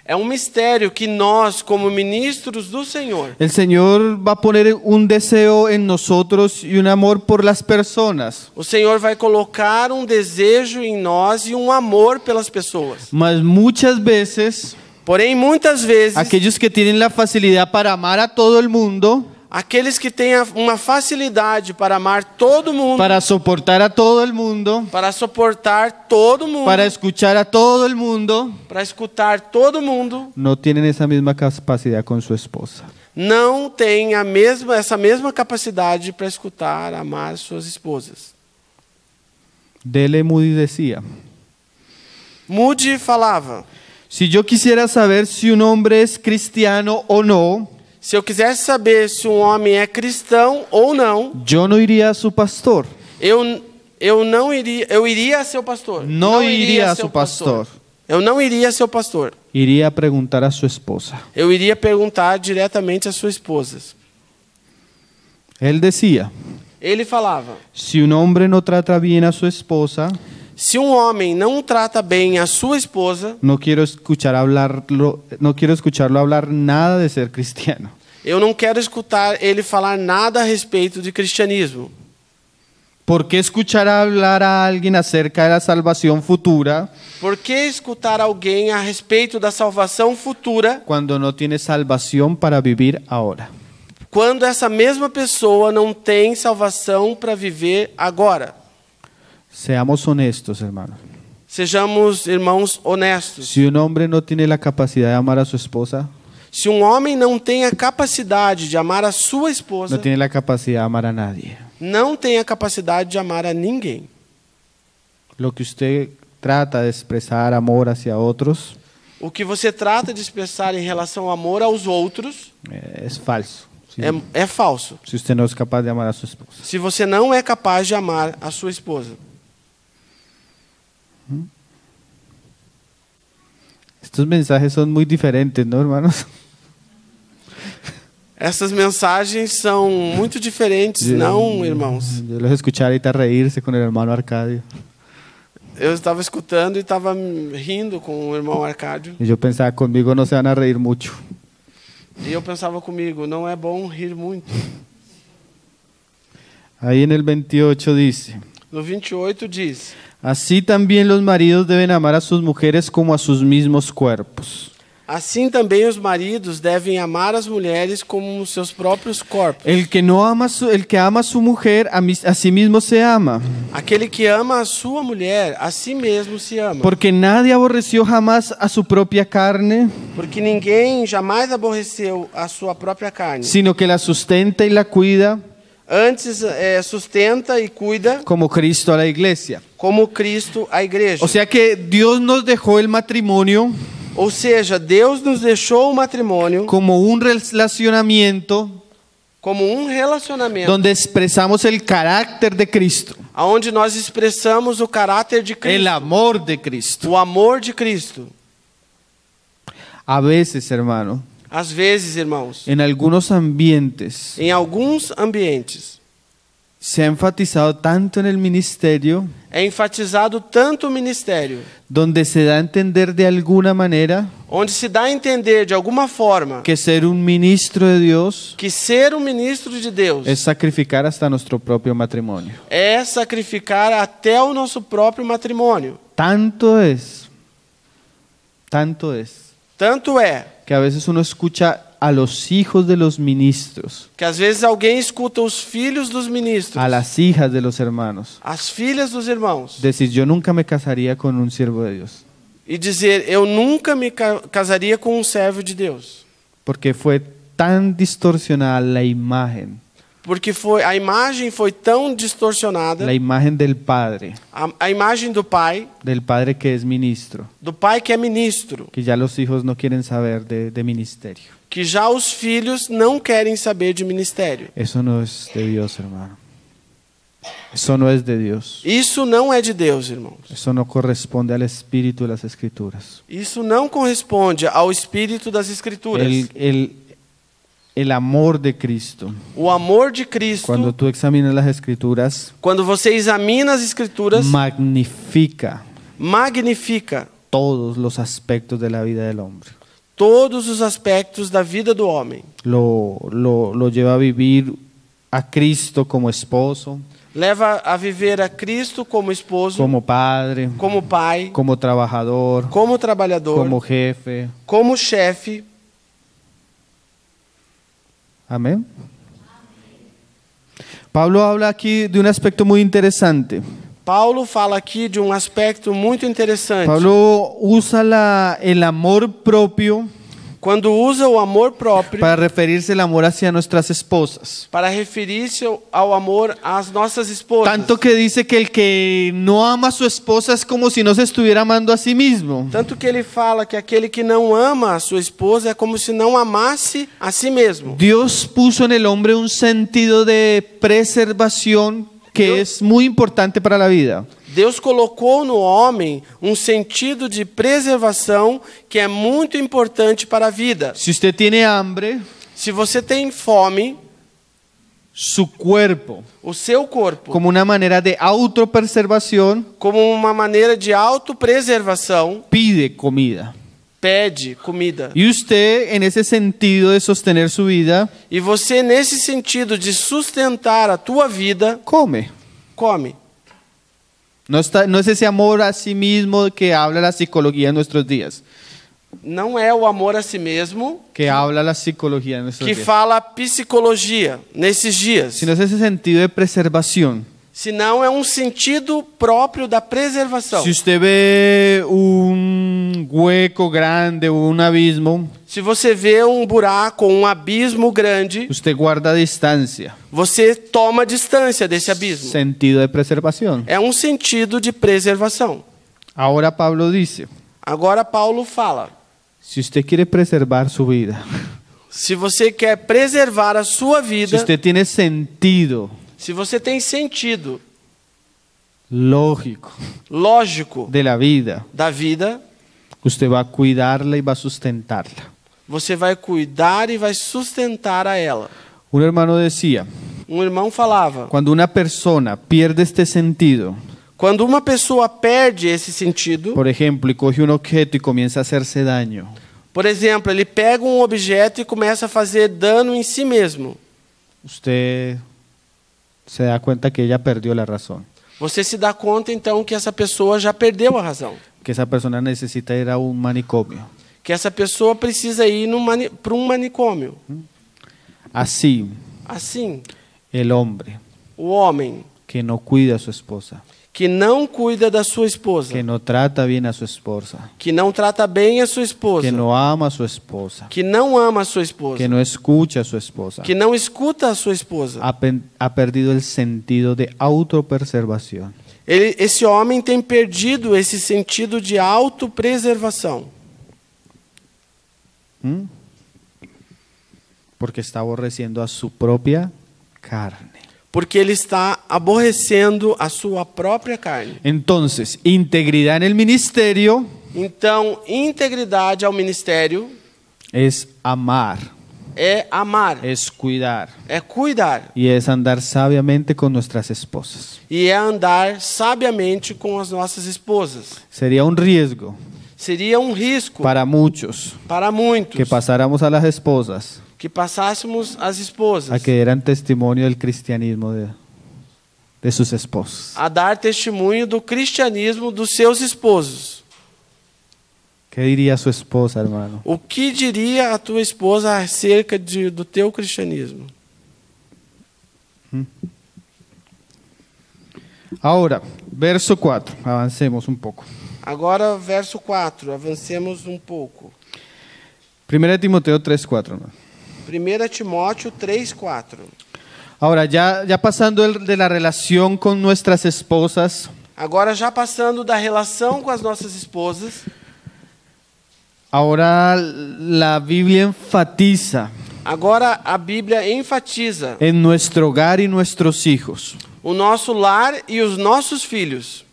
É um mistério que nós, como ministros do Senhor, el Señor va a poner un deseo en nosotros y un amor por las personas. o Senhor vai colocar um desejo em nós e um amor pelas pessoas. Mas muchas veces, Porém, muitas vezes, aquellos que tienen la facilidad para amar a todo el mundo, aqueles que têm uma facilidade para amar todo mundo, para soportar a todo el mundo, para suportar todo mundo, para escuchar a todo el mundo, para escutar todo mundo, no tienen esa misma capacidad con su esposa. não têm essa mesma capacidade para escutar, amar suas esposas. D.L. Moody decía, Moody falava: si yo quisiera saber si un hombre es cristiano o no, se eu quisesse saber se um homem é cristão ou não, yo no iría a su pastor. eu iria a seu pastor. No iría a su pastor. Eu não iria a seu pastor. Iría a preguntar a su esposa. Eu iria perguntar diretamente à sua esposa. Él decía, Ele falava: si un hombre no trata bien a su esposa, se um homem não trata bem a sua esposa, no quiero escucharlo hablar nada de ser cristiano. eu não quero escutar ele falar nada a respeito de cristianismo. ¿Por qué escuchar hablar a alguien acerca de la salvación futura Por que escutar alguém a respeito da salvação futura cuando no tiene salvación para vivir ahora? quando essa mesma pessoa não tem salvação para viver agora? Seamos honestos, hermanos. Sejamos irmãos honestos. Si un hombre no tiene la capacidad de amar a su esposa, Se um homem não tem a capacidade de amar a sua esposa, no tiene la capacidad de amar a nadie. não tem a capacidade de amar a ninguém. Lo que usted trata de expresar amor hacia otros O que você trata de expressar em relação ao amor aos outros es falso. é falso. Si usted no es capaz de amar a su esposa. Se você não é capaz de amar a sua esposa. Estos mensajes son muy diferentes, ¿no, hermanos? Essas mensagens são muito diferentes, não, irmãos? Yo los escuché ahorita reírse con el hermano Arcadio. Eu estava escutando e estava rindo com o irmão Arcádio. Y yo pensaba, conmigo no se van a reír mucho. E eu pensava comigo, não é bom rir muito. Ahí en el 28 dice, No 28 diz: así también los maridos deben amar a sus mujeres como a sus mismos cuerpos. assim também os maridos devem amar as mulheres como os seus próprios corpos. El que ama a su mujer, a sí mismo se ama. Aquele que ama a sua mulher, a si mesmo se ama. Porque nadie aborreció jamás a su propia carne, Porque ninguém jamais aborreceu a sua própria carne, sino que la sustenta y la cuida, Antes sustenta e cuida como Cristo a la iglesia. como Cristo a igreja. O sea que Dios nos dejó el matrimonio Ou seja, Deus nos deixou o matrimônio como un relacionamiento como um relacionamento donde expresamos el carácter de Cristo, onde nós expressamos o caráter de el Cristo, amor de Cristo. o amor de Cristo. A veces, hermano, Às vezes, irmãos, en algunos ambientes em alguns ambientes, se ha enfatizado tanto en el ministerio, é enfatizado tanto o ministério, donde se da a entender de alguna manera onde se dá a entender de alguma forma que ser un ministro de Dios que ser um ministro de Deus es sacrificar hasta nuestro propio matrimonio. é sacrificar até o nosso próprio matrimônio. Tanto es Tanto é que a veces uno escucha a los hijos de los ministros, que às vezes alguém escuta os filhos dos ministros, a las hijas de los hermanos, as filhas dos irmãos, decir: yo nunca me casaría con un siervo de Dios, e dizer: eu nunca me casaria com um servo de Deus, porque fue tan distorsionada la imagen porque a imagem foi tão distorcionada, la imagen del Padre, a imagem do pai que es ministro, que é ministro, que ya los hijos no quieren saber de ministerio. que já os filhos não querem saber de ministério. Eso no es de Dios, hermano. Eso no es de Dios. Isso não é de Deus, irmãos. Eso no corresponde al espíritu de las Escrituras. Isso não corresponde ao espírito das Escrituras. El amor de Cristo. O amor de Cristo, Cuando tú examinas las Escrituras, quando você examina as Escrituras, magnifica magnifica todos los aspectos de la vida del hombre. todos os aspectos da vida do homem. Lo lleva a vivir a Cristo como esposo, Leva a viver a Cristo como esposo, como padre, como pai, como trabajador, como trabalhador, como jefe. como chefe. Amén. Pablo habla aquí de un aspecto muy interesante. Paulo fala aqui de um aspecto muito interessante. Pablo usa el amor propio Quando usa o amor próprio para referirse al amor hacia nuestras esposas. para referir-se ao amor às nossas esposas. Tanto que dice que el que no ama a su esposa es como si no se estuviera amando a sí mismo. Tanto que ele fala que aquele que não ama a sua esposa é como se não amasse a si mesmo. Dios puso en el hombre un sentido de preservación que es muy importante para la vida. Deus colocou no homem um sentido de preservação que é muito importante para a vida. Si usted tiene hambre, Se você tem fome, su cuerpo, o seu corpo, como una manera de autopreservación, como uma maneira de autopreservação, pide comida. pede comida. Y usted, en ese sentido de sostener su vida, E você, nesse sentido de sustentar a tua vida, come. come. No es ese amor a sí mismo que habla la psicología en nuestros días. Não é o amor a si mesmo Que habla la psicología en nuestros que días. fala psicologia nesses dias, Sino es ese sentido de preservación. senão é um sentido próprio da preservação. Si usted ve un hueco grande o un abismo, Se você vê um buraco, um abismo grande, usted guarda distancia. você toma distância desse abismo. Sentido de preservación. É um sentido de preservação. Ahora Pablo dice, Agora Paulo fala: si usted quiere preservar su vida, se você quer preservar a sua si vida, usted tiene sentido se você tem sentido lógico lógico de la vida, da vida, usted va a cuidarla y va a sustentarla. você vai cuidar e vai sustentar a ela. Un hermano decía, Um irmão falava: cuando una persona pierde este sentido, quando uma pessoa perde esse sentido, por ejemplo, y coge un objeto y comienza a hacerse daño, por exemplo, ele pega um objeto e começa a fazer dano em si mesmo, usted se da cuenta que ella perdió la razón, você se dá conta então que essa pessoa já perdeu a razão, que esa persona necesita ir a un manicomio. que essa pessoa precisa ir para um manicômio. Así, Assim, el hombre o homem que no cuida a su esposa, que não cuida da sua esposa, que no trata bien a su esposa, que não trata bem a sua esposa, que no ama a su esposa, que não ama a sua esposa, que no escucha a su esposa, que não escuta a sua esposa. ha perdido el sentido de autopreservación. Esse homem tem perdido esse sentido de autopreservação. Porque está aborreciendo a su propia carne. Porque ele está aborrecendo a sua própria carne. Entonces, integridad en el ministerio Então, integridade ao ministério es amar, é amar, es cuidar é cuidar y es andar sabiamente con nuestras esposas. e é andar sabiamente com as nossas esposas. Sería un riesgo Seria um risco para muchos para muitos que pasáramos a las esposas que passássemos as esposas a que dieran testimonio del cristianismo de sus esposos. a dar testemunho do cristianismo dos seus esposos. ¿Qué diría su esposa, hermano? O que diria a tua esposa acerca do teu cristianismo? Ahora, verso 4, avancemos un poco. Agora, verso 4, avancemos um pouco. 1 Timoteo 3:4. hermano. 1 Timóteo 3:4. Ahora, ya pasando de la relación con nuestras esposas, Agora, já passando da relação com as nossas esposas, ahora la Biblia enfatiza agora a Bíblia enfatiza en nuestro hogar y nuestros hijos o nosso lar e os nossos filhos.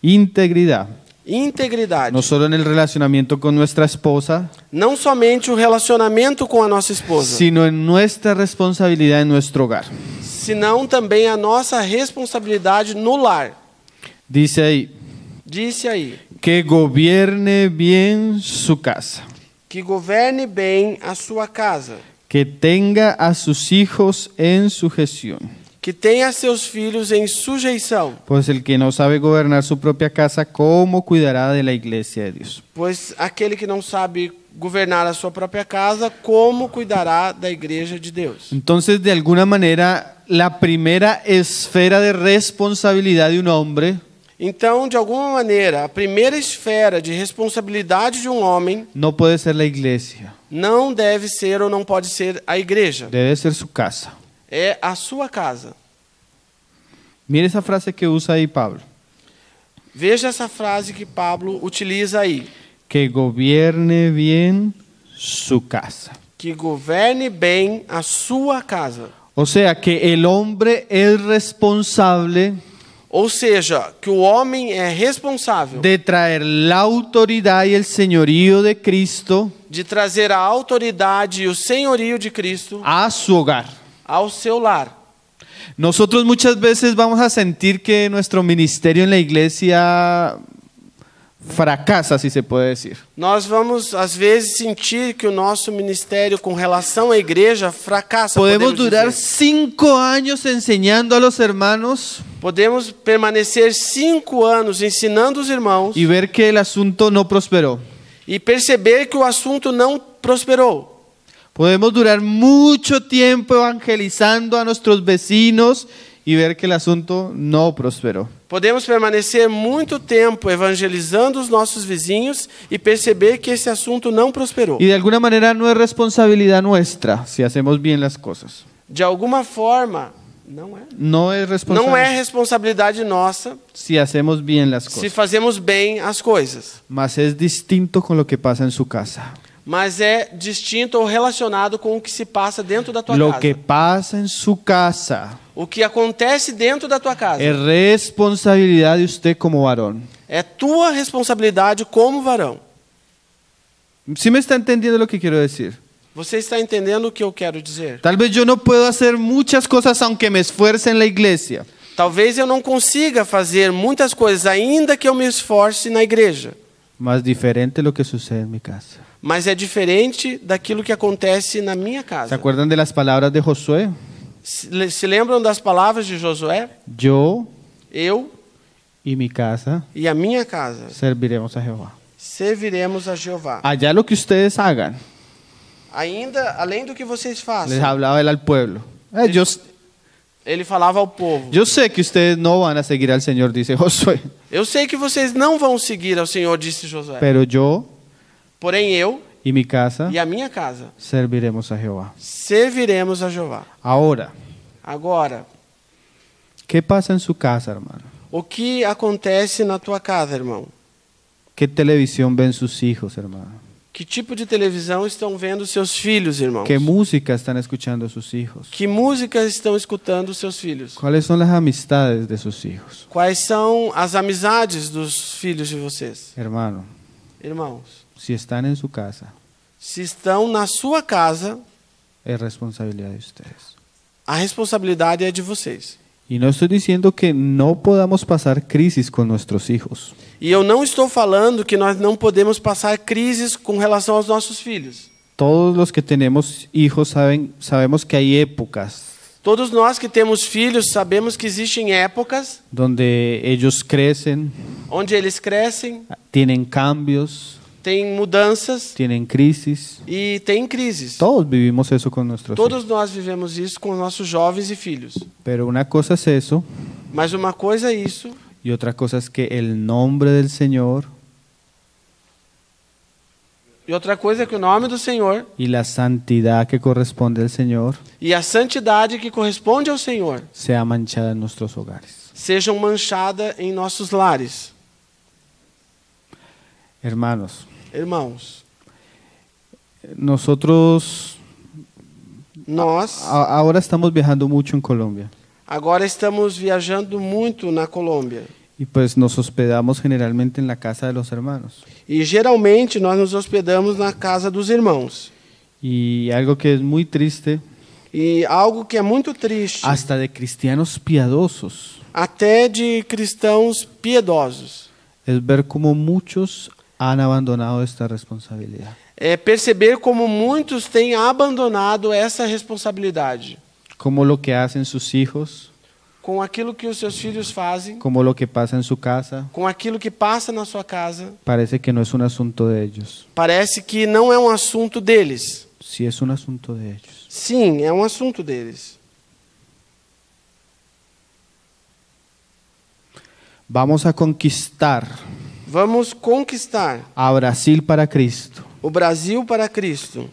integridad, Integridade. no solo en el relacionamiento con nuestra esposa, Não somente o relacionamento com a nossa esposa, sino en nuestra responsabilidad en nuestro hogar. senão também a nossa responsabilidade no lar. Dice ahí, Disse aí, que gobierne bien su casa, que governe bem a sua casa, que tenga a sus hijos en sujeción. que tenha seus filhos em sujeição, Pues el que no sabe gobernar su propia casa, ¿cómo cuidará de la iglesia de Dios? pois aquele que não sabe governar a sua própria casa, como cuidará da igreja de Deus? Entonces, de alguna manera, la primera esfera de responsabilidad de un hombre Então, de alguma maneira, a primeira esfera de responsabilidade de um homem no puede ser la iglesia, não deve ser ou não pode ser a igreja, debe ser su casa. é a sua casa. Mire esa frase que usa ahí Pablo, Veja essa frase que Pablo utiliza aí, que gobierne bien su casa. que governe bem a sua casa. O sea, que el hombre es responsable Ou seja, que o homem é responsável de traer la autoridad y el señorío de Cristo de trazer a autoridade e o senhorio de Cristo a su hogar. ao seu lar. Nosotros muchas veces vamos a sentir que nuestro ministerio en la iglesia fracasa, si se puede decir. Nós vamos, às vezes, sentir que o nosso ministério com relação à igreja fracassa. Podemos durar dizer. 5 años enseñando a los hermanos Podemos permanecer 5 anos ensinando os irmãos y ver que el asunto no prosperó. e perceber que o assunto não prosperou. Podemos durar mucho tiempo evangelizando a nuestros vecinos y ver que el asunto no prosperó. Podemos permanecer muito tempo evangelizando os nossos vizinhos e perceber que esse assunto não prosperou. Y de alguna manera no es responsabilidad nuestra si hacemos bien las cosas. De alguma forma, não é. No es responsabilidad responsabilidade nossa si hacemos bien las se cosas. fazemos bem as coisas. Mas es distinto con lo que pasa en su casa. Mas é distinto ou relacionado com o que se passa dentro da tua Lo casa. que pasa en su casa O que acontece dentro da tua casa es responsabilidad de usted como varón. é tua responsabilidade como varão. ¿Sí me está entendiendo lo que quiero decir? Você está entendendo o que eu quero dizer? Tal vez yo no puedo hacer muchas cosas aunque me esfuerce en la iglesia. Talvez eu não consiga fazer muitas coisas ainda que eu me esforce na igreja. Más diferente lo que sucede en mi casa. Mas é diferente daquilo que acontece na minha ¿Se casa. acuerdan de las palabras de Josué? Se lembram das palavras de Josué? Yo Eu y mi casa e a minha casa serviremos a Jehová. serviremos a Jeová. Allá lo que ustedes hagan, Ainda, além do que vocês les façam, hablaba él al pueblo. Ele falava ao povo: yo sé que ustedes no van a seguir al Señor, dice Josué, eu sei que vocês não vão seguir ao Senhor, disse Josué. pero yo Porém eu y mi casa e a minha casa serviremos a Jehová. serviremos a Jeová. Ahora, Agora, ¿qué pasa en su casa, hermano? o que acontece na tua casa, irmão? ¿Qué televisión ven sus hijos, hermano? Que tipo de televisão estão vendo seus filhos, irmãos? ¿Qué música están escuchando sus hijos? Que músicas estão escutando seus filhos? ¿Cuáles son las amistades de sus hijos? Quais são as amizades dos filhos de vocês? Hermano, Irmãos, si están en su casa, se estão na sua casa, es responsabilidad de ustedes. a responsabilidade é de vocês. Y no estoy diciendo que no podamos pasar crisis con nuestros hijos. E eu não estou falando que nós não podemos passar crises com relação aos nossos filhos. Todos los que tenemos hijos sabemos que hay épocas Todos nós que temos filhos sabemos que existem épocas donde ellos crecen, onde eles crescem, tienen cambios, tem mudanças tienen crisis. e tem crises. Todos vivimos eso con nuestros Todos hijos. nós vivemos isso com nossos jovens e filhos. Pero una cosa es eso Mas uma coisa é isso y otra cosa es que el nombre del Señor e outra coisa é que o nome do Senhor y la santidad que corresponde al Señor e a santidade que corresponde ao Senhor sea manchada en nuestros hogares. sejam manchadas em nossos lares. Hermanos, Irmãos, nosotros nós ahora estamos viajando mucho en Colombia agora estamos viajando muito na Colômbia. y pues nos hospedamos generalmente en la casa de los hermanos. E geralmente nós nos hospedamos na casa dos irmãos. Y algo que es muy triste, E algo que é muito triste, hasta de cristianos piadosos, até de cristãos piedosos, es ver cómo muchos han abandonado esta responsabilidad. é perceber como muitos têm abandonado essa responsabilidade Como lo que hacen sus hijos, com aquilo que os seus filhos fazem, como lo que pasa en su casa, com aquilo que passa na sua casa. parece que no es un asunto de ellos. Parece que não é um assunto deles. Sí es un asunto de ellos. Sim, é um assunto deles. Vamos a conquistar Vamos conquistar a Brasil para Cristo. o Brasil para Cristo.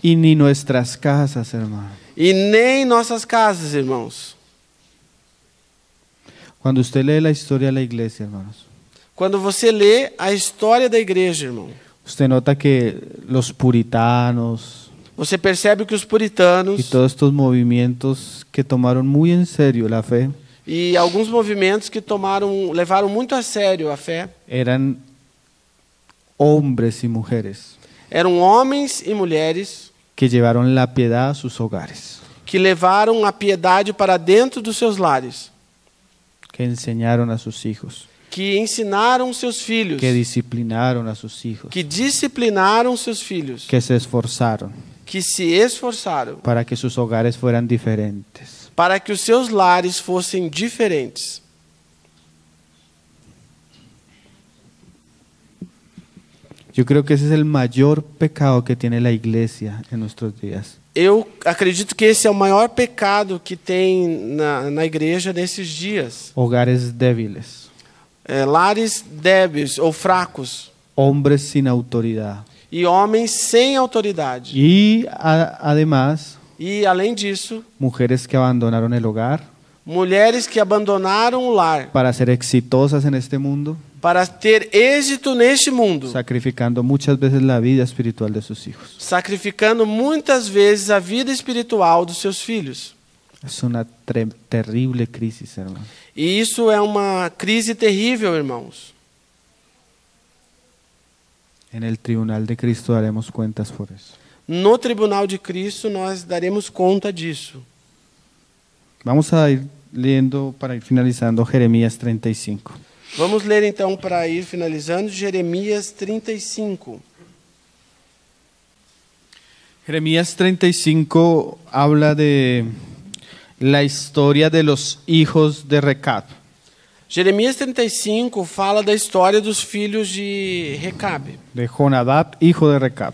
Y ni nuestras casas, hermano. E nem nossas casas, irmãos. Cuando usted lee la historia de la iglesia, hermanos, Quando você lê a história da igreja, irmão, usted nota que los puritanos você percebe que os y puritanos todos estos movimientos que tomaron muy en serio la fe e alguns movimentos que levaram muito a sério a fé eran hombres y mujeres eram homens e mulheres que llevaron la piedad a sus hogares, que levaram a piedade para dentro dos seus lares, que enseñaron a sus hijos, que ensinaram seus filhos, que disciplinaron a sus hijos, que disciplinaram seus filhos, que se esforzaron que se esforçaram para que sus hogares fueran diferentes. para que os seus lares fossem diferentes. Yo creo que ese es el mayor pecado que tiene la iglesia en nuestros días. Eu acredito que esse é o maior pecado que tem na igreja nesses dias. Hogares débiles, Lares débeis ou fracos hombres sin autoridad. e homens sem autoridade. Y además, E, além disso, mujeres que abandonaron el hogar mulheres que abandonaram o lar para ser exitosas en este mundo, para ter êxito neste mundo, sacrificando muchas veces la vida espiritual de sus hijos. sacrificando muitas vezes a vida espiritual dos seus filhos. Es una terrible crisis, hermano. E isso é uma crise terrível, irmãos. En el tribunal de Cristo daremos cuentas por eso. No tribunal de Cristo nós daremos conta disso. Vamos a ir leyendo para ir finalizando Jeremías 35. Vamos ler então para ir finalizando Jeremias 35. Jeremías 35 habla de la historia de los hijos de Recab. Jeremias 35 fala da história dos filhos de Recabe, De Jonadab, hijo de Recab.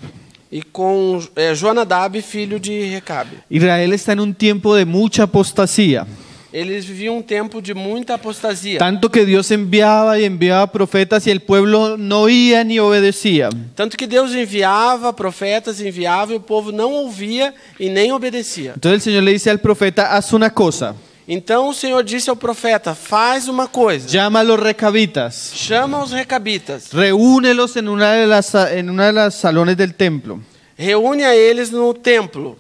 e com Jonadab, filho de Recabe. Israel está en un tiempo de mucha apostasía. Eles viviam um tempo de muita apostasia. Tanto que Dios enviaba y enviaba profetas y el pueblo no oía ni obedecía. Tanto que Deus enviava profetas, enviava e o povo não ouvia e nem obedecia. Entonces el Señor le dice al profeta, haz una cosa, Então o Senhor disse ao profeta, faz uma coisa. llama a los recabitas, Chama os recabitas. reúnelos en una de las salones del templo Reúne a eles no templo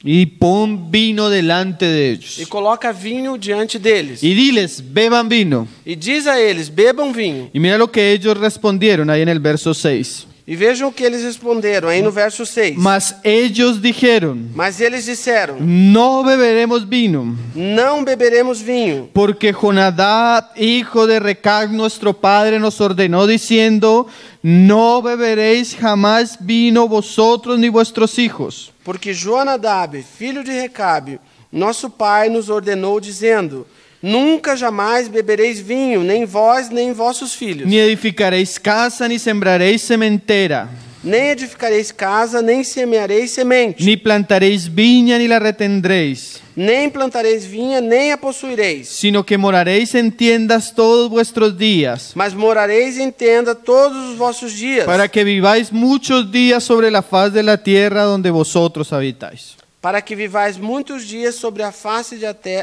y pon vino delante de e ellos. coloca vinho diante deles. Y diles, beban vino. E diz a eles, bebam vinho. Y mira lo que ellos respondieron ahí en el verso 6. E vejam o que eles responderam aí no verso 6. Mas ellos dijeron, Mas eles disseram, no beberemos vino, não beberemos vinho, porque Jonadab, hijo de Recab, nuestro padre, nos ordenó diciendo, no beberéis jamás vino vosotros ni vuestros hijos. porque Jonadab, filho de Recabe, nosso pai nos ordenou dizendo, nunca jamais bebereis vinho, nem vós, nem vossos filhos. Ni edificaréis casa, ni sembraréis sementera, Nem edificareis casa, nem semeareis semente, ni plantaréis viña, ni la retendréis, nem plantareis vinha, nem a possuireis. sino que moraréis en tiendas todos vuestros días, Mas morareis em tenda todos os vossos dias, para que viváis muchos días sobre la faz de la tierra donde vosotros habitáis. para que vivais muitos dias sobre a face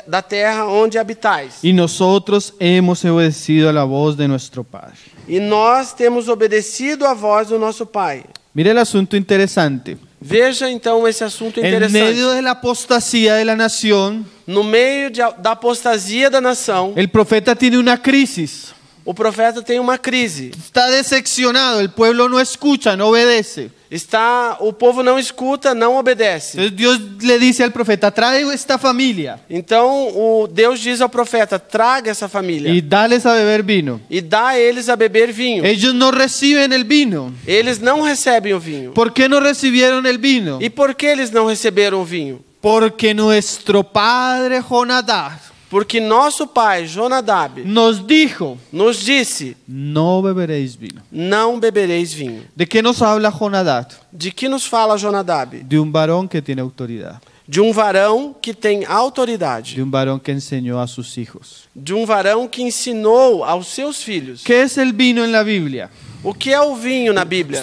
da terra onde habitais. Y nosotros hemos obedecido a la voz de nuestro Padre. E nós temos obedecido a voz do nosso Pai. Mire el asunto interesante. Veja então esse assunto En interessante. medio de la apostasía de la nación, No meio da apostasia da nação, el profeta tiene una crisis. o profeta tem uma crise. Está decepcionado, el pueblo no escucha, no obedece. O povo não escuta, não obedece. Entonces Dios le dice al profeta, trae esta familia Então Deus diz ao profeta, traga essa família y dales a beber vino. e dá a eles a beber vinho. Ellos no reciben el vino. Eles não recebem o vinho. ¿Por qué no recibieron el vino? E por que eles não receberam o vinho? Porque nuestro padre Jonadab Porque nosso pai, Jonadab, nos dijo, nos disse, no beberéis vino. não bebereis vinho. ¿De qué nos habla Jonadab? De que nos fala Jonadab? De un varón que tiene autoridad, De um varão que tem autoridade. de un varón que enseñó a sus hijos. De um varão que ensinou aos seus filhos. ¿Qué es el vino en la Biblia? O que é o vinho na Bíblia?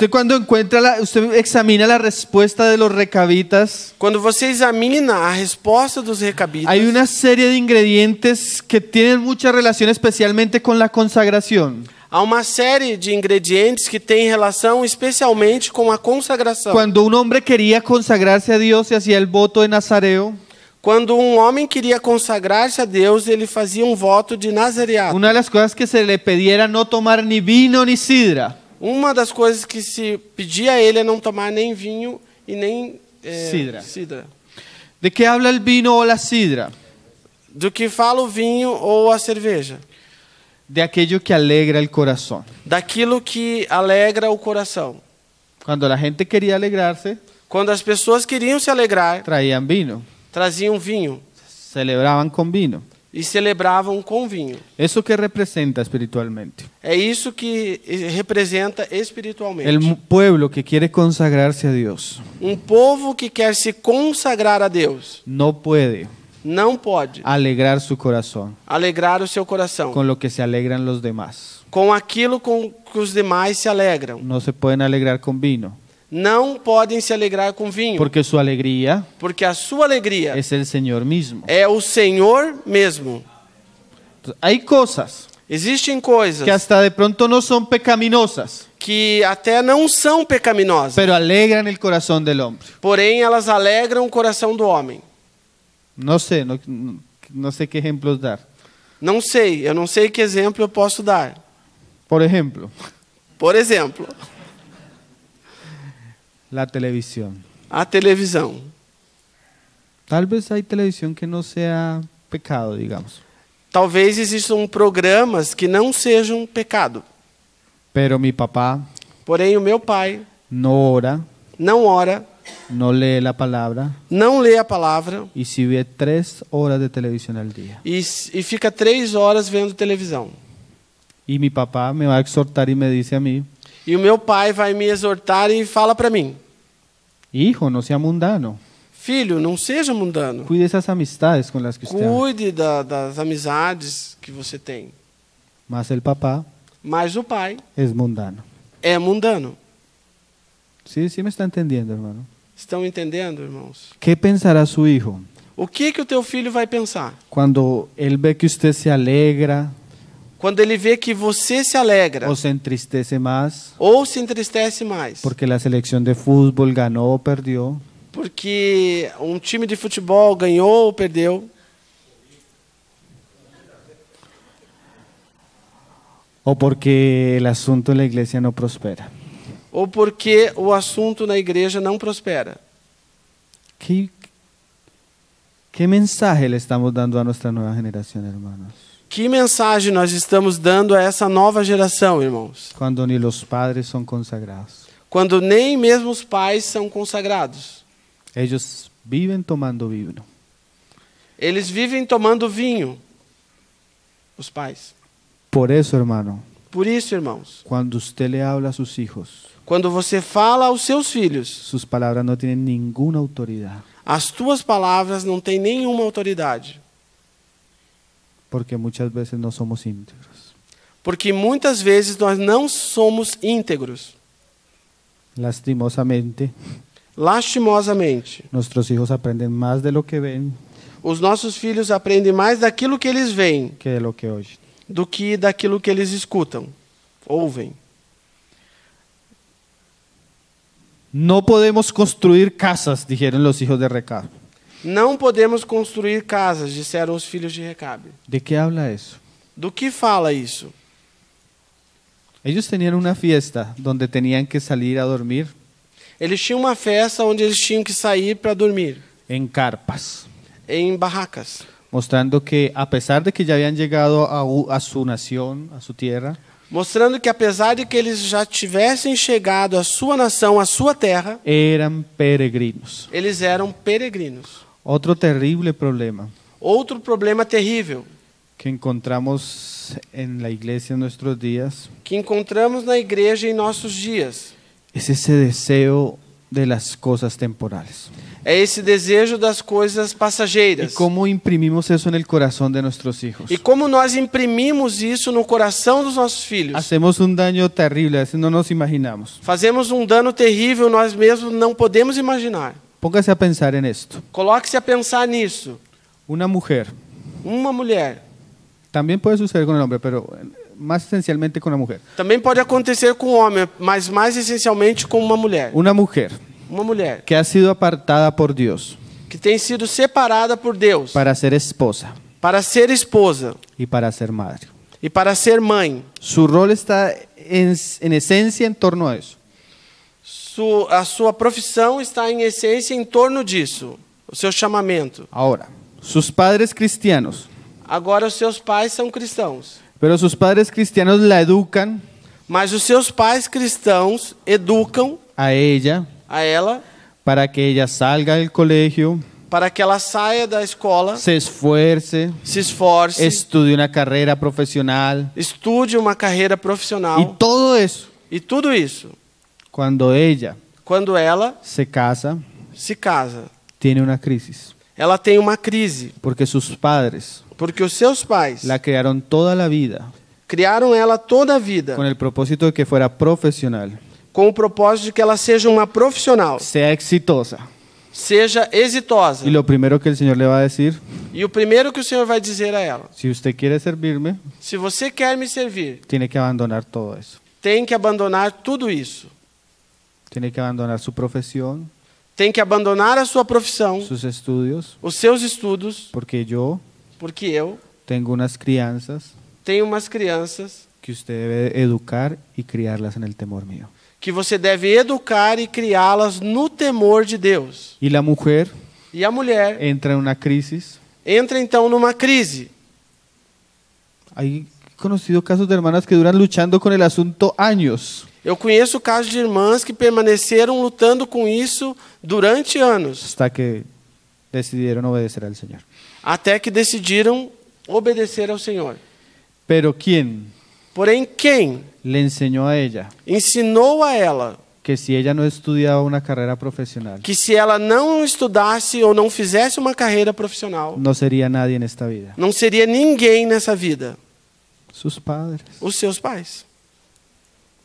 Usted examina la respuesta de los recabitas, Quando você examina a resposta dos recabitas, hay una serie de ingredientes que tienen mucha relación especialmente con la consagración. há uma série de ingredientes que têm relação especialmente com a consagração. Cuando un hombre quería consagrarse a Dios y hacía el voto de Nazareo, Quando um homem queria consagrar-se a Deus, ele fazia um voto de nazareato. una de las cosas que se le pedía era no tomar ni vino ni sidra. Uma das coisas que se pedia a ele é não tomar nem vinho e nem Sidra. ¿De qué habla el vino o la sidra? Do que fala o vinho ou a cerveja? De aquello que alegra el corazón. Daquilo que alegra o coração. Cuando la gente quería alegrarse, Quando as pessoas queriam se alegrar, traían vino, traziam vinho celebraban con vino. e celebravam com vinho. ¿Eso qué representa espiritualmente? É isso que representa espiritualmente. El pueblo que quiere consagrarse a Dios Um povo que quer se consagrar a Deus no puede não pode alegrar su corazón alegrar o seu coração con lo que se alegran los demás. com aquilo com que os demais se alegram. No se pueden alegrar con vino, Não podem se alegrar com vinho, porque su alegría porque a sua alegria es el Señor mismo. é o Senhor mesmo. Entonces, hay cosas Existem coisas que hasta de pronto no son pecaminosas, que até não são pecaminosas, pero alegran el corazón del hombre. porém elas alegram o coração do homem. No sé, no sé qué ejemplos dar. Não sei, eu não sei que exemplo eu posso dar. Por ejemplo, Por exemplo, la televisión. a televisão. Tal vez hay televisión que no sea pecado, digamos. Talvez existam programas que não sejam pecado, Pero mi papá porém o meu pai no ora, não ora, no lee la palabra não lê a palavra y si ve 3 horas de televisión al día. e fica 3 horas vendo televisão. Y mi papá me va a exhortar y me dice a mí, E o meu pai vai me exortar e fala para mim: Hijo, no sea mundano. Filho, não seja mundano. Cuide esas amistades con las que usted ama. Cuide das amizades que você tem. Mas el papá Mas o pai es mundano. é mundano. Sí, sí me está entendiendo, hermano. Estão entendendo, irmãos? ¿Qué pensará su hijo O que o teu filho vai pensar? cuando él ve que usted se alegra Quando ele vê que você se alegra o se entristece más ou se entristece mais? porque la selección de fútbol ganó o perdió? Porque um time de futebol ganhou ou perdeu? ¿O porque el asunto en la iglesia no prospera? Ou porque o assunto na igreja não prospera? ¿Qué mensaje le estamos dando a nuestra nueva generación, hermanos? Que mensagem nós estamos dando a essa nova geração, irmãos? Cuando ni los padres son consagrados. Quando nem mesmo os pais são consagrados. Ellos viven tomando vino. Eles vivem tomando vinho, os pais. Por eso, hermano, Por isso, irmãos, cuando usted le habla a sus hijos, quando você fala aos seus filhos, sus palabras no tienen ninguna autoridad, as tuas palavras não têm nenhuma autoridade. porque muchas veces no somos íntegros. Porque muitas vezes nós não somos íntegros. Lastimosamente, Lastimosamente, nuestros hijos aprenden más de lo que ven os nossos filhos aprendem mais daquilo que eles veem que de lo que oyen. do que daquilo que eles escutam, ouvem. No podemos construir casas, dijeron los hijos de Recab. Não podemos construir casas, disseram os filhos de Recabe. ¿De qué habla eso? Do que fala isso? Ellos tenían una fiesta donde tenían que salir a dormir Eles tinham uma festa onde eles tinham que sair para dormir, en carpas, em barracas, mostrando que a pesar de que ya habían llegado a su nación, a su tierra, mostrando que apesar de que eles já tivessem chegado à sua nação, à sua terra, eran peregrinos. eles eram peregrinos. Otro terrible problema Outro problema terrível que encontramos en la iglesia en nuestros días que encontramos na igreja em nossos dias es ese deseo de las cosas temporales. é esse desejo das coisas ¿Y passageiras. cómo imprimimos eso en el corazón de nuestros hijos? E como nós imprimimos isso no coração dos nossos filhos? Hacemos un daño terrible, a veces no nos imaginamos. Fazemos um dano terrível, nós mesmos não podemos imaginar. Póngase a pensar en esto. Coloque-se a pensar nisso. Una mujer, Uma mulher, también puede suceder con el hombre, pero más esencialmente con la mujer. também pode acontecer com o homem, mas mais essencialmente com uma mulher. Una mujer Uma mulher que ha sido apartada por Dios que tem sido separada por Deus para ser esposa para ser esposa y para ser madre. e para ser mãe. Su rol está en esencia en torno a eso. A sua profissão está em essência em torno disso, o seu chamamento. Ahora, sus padres cristianos, Agora os seus pais são cristãos, pero sus padres cristianos la educan mas os seus pais cristãos educam a ella a ela para que ella salga del colegio, para que ela saia da escola, se esfuerce, se esforce, estudie una carrera profesional estude uma carreira y profissional todo eso. e tudo isso. Cuando ella Quando ela se casa, se casa, tiene una crisis, ela tem uma crise, porque sus padres porque os seus pais la crearon toda la vida criaram ela toda a vida con el propósito de que fuera profesional, com o propósito de que ela seja uma profissional, sea exitosa. seja exitosa. Y lo primero que el Señor le va a decir, E o primeiro que o Senhor vai dizer a ela: si usted quiere servirme, se você quer me servir, tiene que abandonar todo eso. tem que abandonar tudo isso. Tiene que abandonar su profesión, Tem que abandonar a sua profissão, sus estudios, os seus estudos, porque yo porque eu tengo unas crianzas tenho umas crianças que usted debe educar y criarlas en el temor mío. que você deve educar e criá-las no temor de Deus. Y la mujer E a mulher entra en una crisis. entra então numa crise. Hay conocido casos de hermanas que duran luchando con el asunto años, Eu conheço casos de irmãs que permaneceram lutando com isso durante anos, hasta que decidieron obedecer al Señor. até que decidiram obedecer ao Senhor. Pero ¿quién Porém, quem le enseñó a ella ensinou a ela que si ella no estudiaba una carrera profesional, que se ela não estudasse ou não fizesse uma carreira profissional, no sería nadie en esta vida. não seria ninguém nessa vida. Sus padres Os seus pais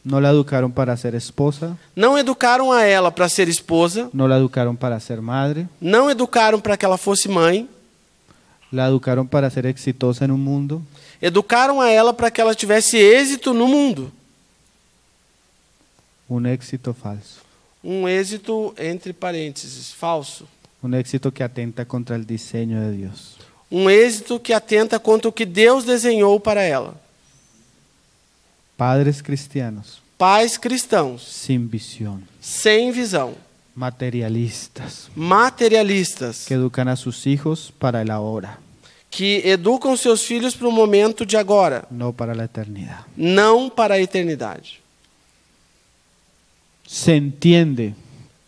no la educaron para ser esposa, não educaram a ela para ser esposa, no la educaron para ser madre, não educaram para que ela fosse mãe, la educaron para ser exitosa en un mundo, educaram a ela para que ela tivesse êxito no mundo. un éxito falso, Um êxito, entre parênteses, falso. un éxito que atenta contra el diseño de Dios. Um êxito que atenta contra o que Deus desenhou para ela. Padres cristianos Pais cristãos, sin visión, sem visão, materialistas, materialistas, que educan a sus hijos para el ahora, que educam seus filhos para o momento de agora, no para la eternidad. não para a eternidade. Se entiende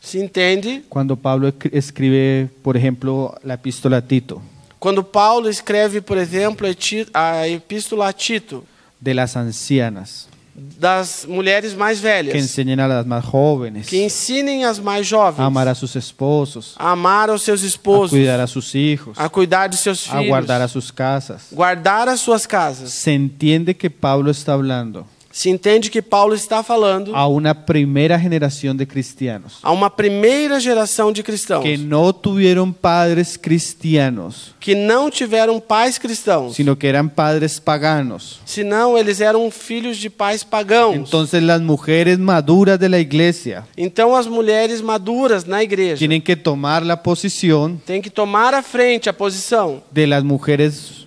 Se entende cuando Pablo escribe, por ejemplo, la epístola a Tito, quando Paulo escreve, por exemplo, a epístola a Tito, de las ancianas, das mulheres mais que velhas, enseñen a las más jóvenes que ensinem as mais jovens a amar a sus esposos, a amar aos seus a esposos, cuidar a sus hijos, a cuidar de seus a filhos, guardar a sus casas. guardar as suas casas. Se entiende que Pablo está hablando Se entende que Paulo está falando a una primera generación de cristianos a uma primeira geração de cristãos que no tuvieron padres cristianos, que não tiveram pais cristãos, sino que eran padres paganos. senão eles eram filhos de pais pagãos. Entonces las mujeres maduras de la iglesia Então as mulheres maduras na igreja tienen que tomar la posición têm que tomar à frente a posição de las mujeres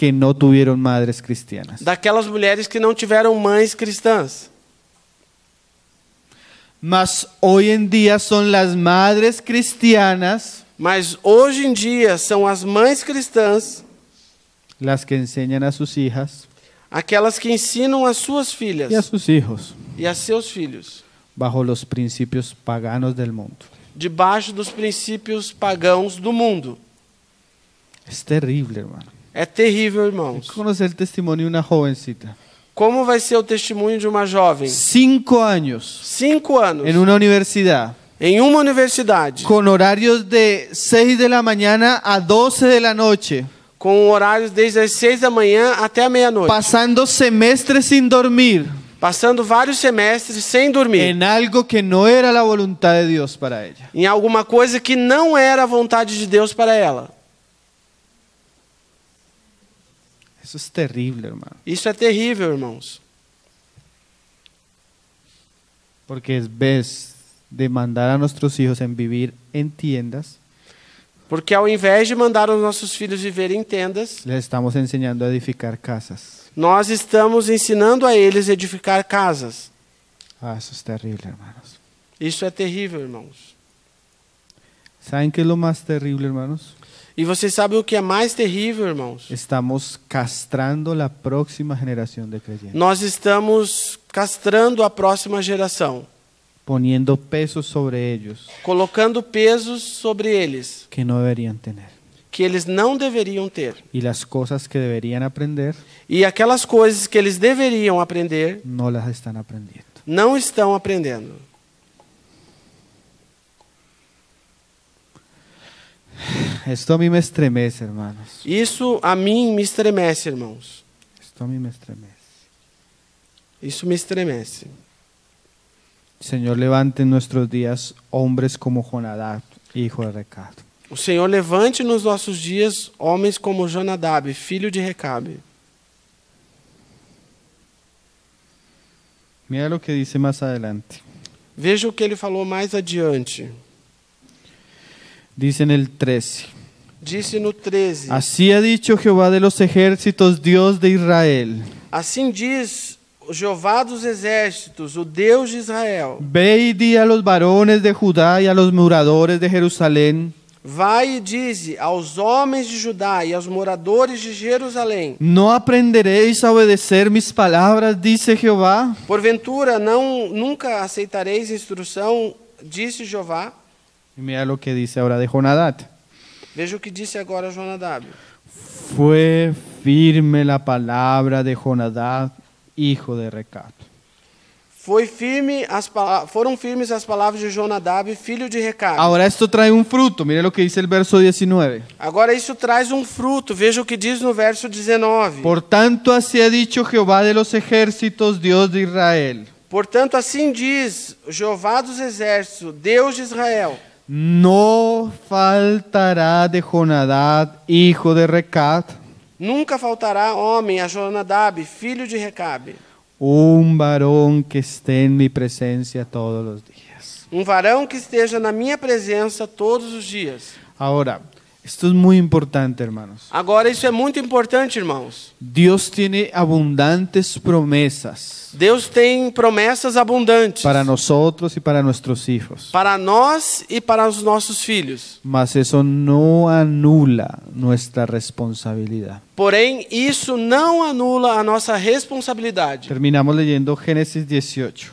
que no tuvieron madres cristianas. daquelas mulheres que não tiveram mães cristãs. Mas hoy en día son las madres cristianas Mas hoje em dia são as mães cristãs las que enseñan a sus hijas aquelas que ensinam as suas filhas y a sus hijos e a seus filhos bajo los principios paganos del mundo. debaixo dos princípios pagãos do mundo. Es terrible, hermano. É terrível, irmãos. Conocer el testimonio de una jovencita. Como vai ser o testemunho de uma jovem? 5 años 5 anos en una universidad em uma universidade con horarios de 6 de la mañana a 12 de la noche, com horários desde as 6 da manhã até a meia-noite, pasando semestres sin dormir passando vários semestres sem dormir en algo que no era la voluntad de Dios para ella. em alguma coisa que não era a vontade de Deus para ela. Eso es terrible, hermano. Isso é terrível, irmãos. Porque en vez de mandar a nuestros hijos en vivir en tiendas, Porque ao invés de mandar os nossos filhos viver em tendas, les estamos enseñando a edificar casas. nós estamos ensinando a eles a edificar casas. Ah, eso es terrible, hermanos. Isso é terrível, irmãos. ¿Saben qué es lo más terrible, hermanos? E vocês sabem o que é mais terrível, irmãos? Estamos castrando la próxima generación de creyentes, Nós estamos castrando a próxima geração, poniendo pesos sobre ellos colocando pesos sobre eles que no deberían tener. que eles não deveriam ter. Y las cosas que deberían aprender E aquelas coisas que eles deveriam aprender, no las están aprendiendo. não estão aprendendo. Esto a mí me estremece, hermanos. Isso a mim me estremece, irmãos. Esto a mí me estremece. Isso me estremece. Señor, levante en nuestros días hombres como Jonadab, hijo de Recab. O Senhor levante nos nossos dias homens como Jonadab, filho de Recabe. Mira lo que dice más adelante. Veja o que ele falou mais adiante. Dice en el 13. Disse no 13. Así ha dicho Jehová de los ejércitos, Dios de Israel. Assim diz o Jeová dos exércitos, o Deus de Israel. Ve y di a los varones de Judá y a los moradores de Jerusalén: Vai e dize aos homens de Judá e aos moradores de Jerusalém: ¿no aprenderéis a obedecer mis palabras, dice Jehová? porventura nunca aceitareis instrução, disse Jeová. Y mira lo que dice ahora de Jonadab. Veja o que disse agora Jonadab. Fue firme la palabra de Jonadab, hijo de Recab. foram firmes as palavras de Jonadab, filho de Recabe. Ahora esto trae un fruto. Mire lo que dice el verso 19. Agora isso traz um fruto. Veja o que diz no verso 19. Por tanto, así ha dicho Jehová de los ejércitos, Dios de Israel. Portanto, assim diz Jeová dos exércitos, Deus de Israel: No faltará de Jonadab, hijo de Recab, nunca faltará homem a Jonadab, filho de Recabe, un varón que esté en mi presencia todos los días. varão que esteja na minha presença todos os dias. Ahora, esto es muy importante, hermanos. Agora, isso é muito importante, irmãos. Dios tiene abundantes promesas Deus tem promessas abundantes para nosotros y para nuestros hijos. para nós e para os nossos filhos. Mas eso no anula nuestra responsabilidad. Porém, isso não anula a nossa responsabilidade. Terminamos leyendo Génesis 18.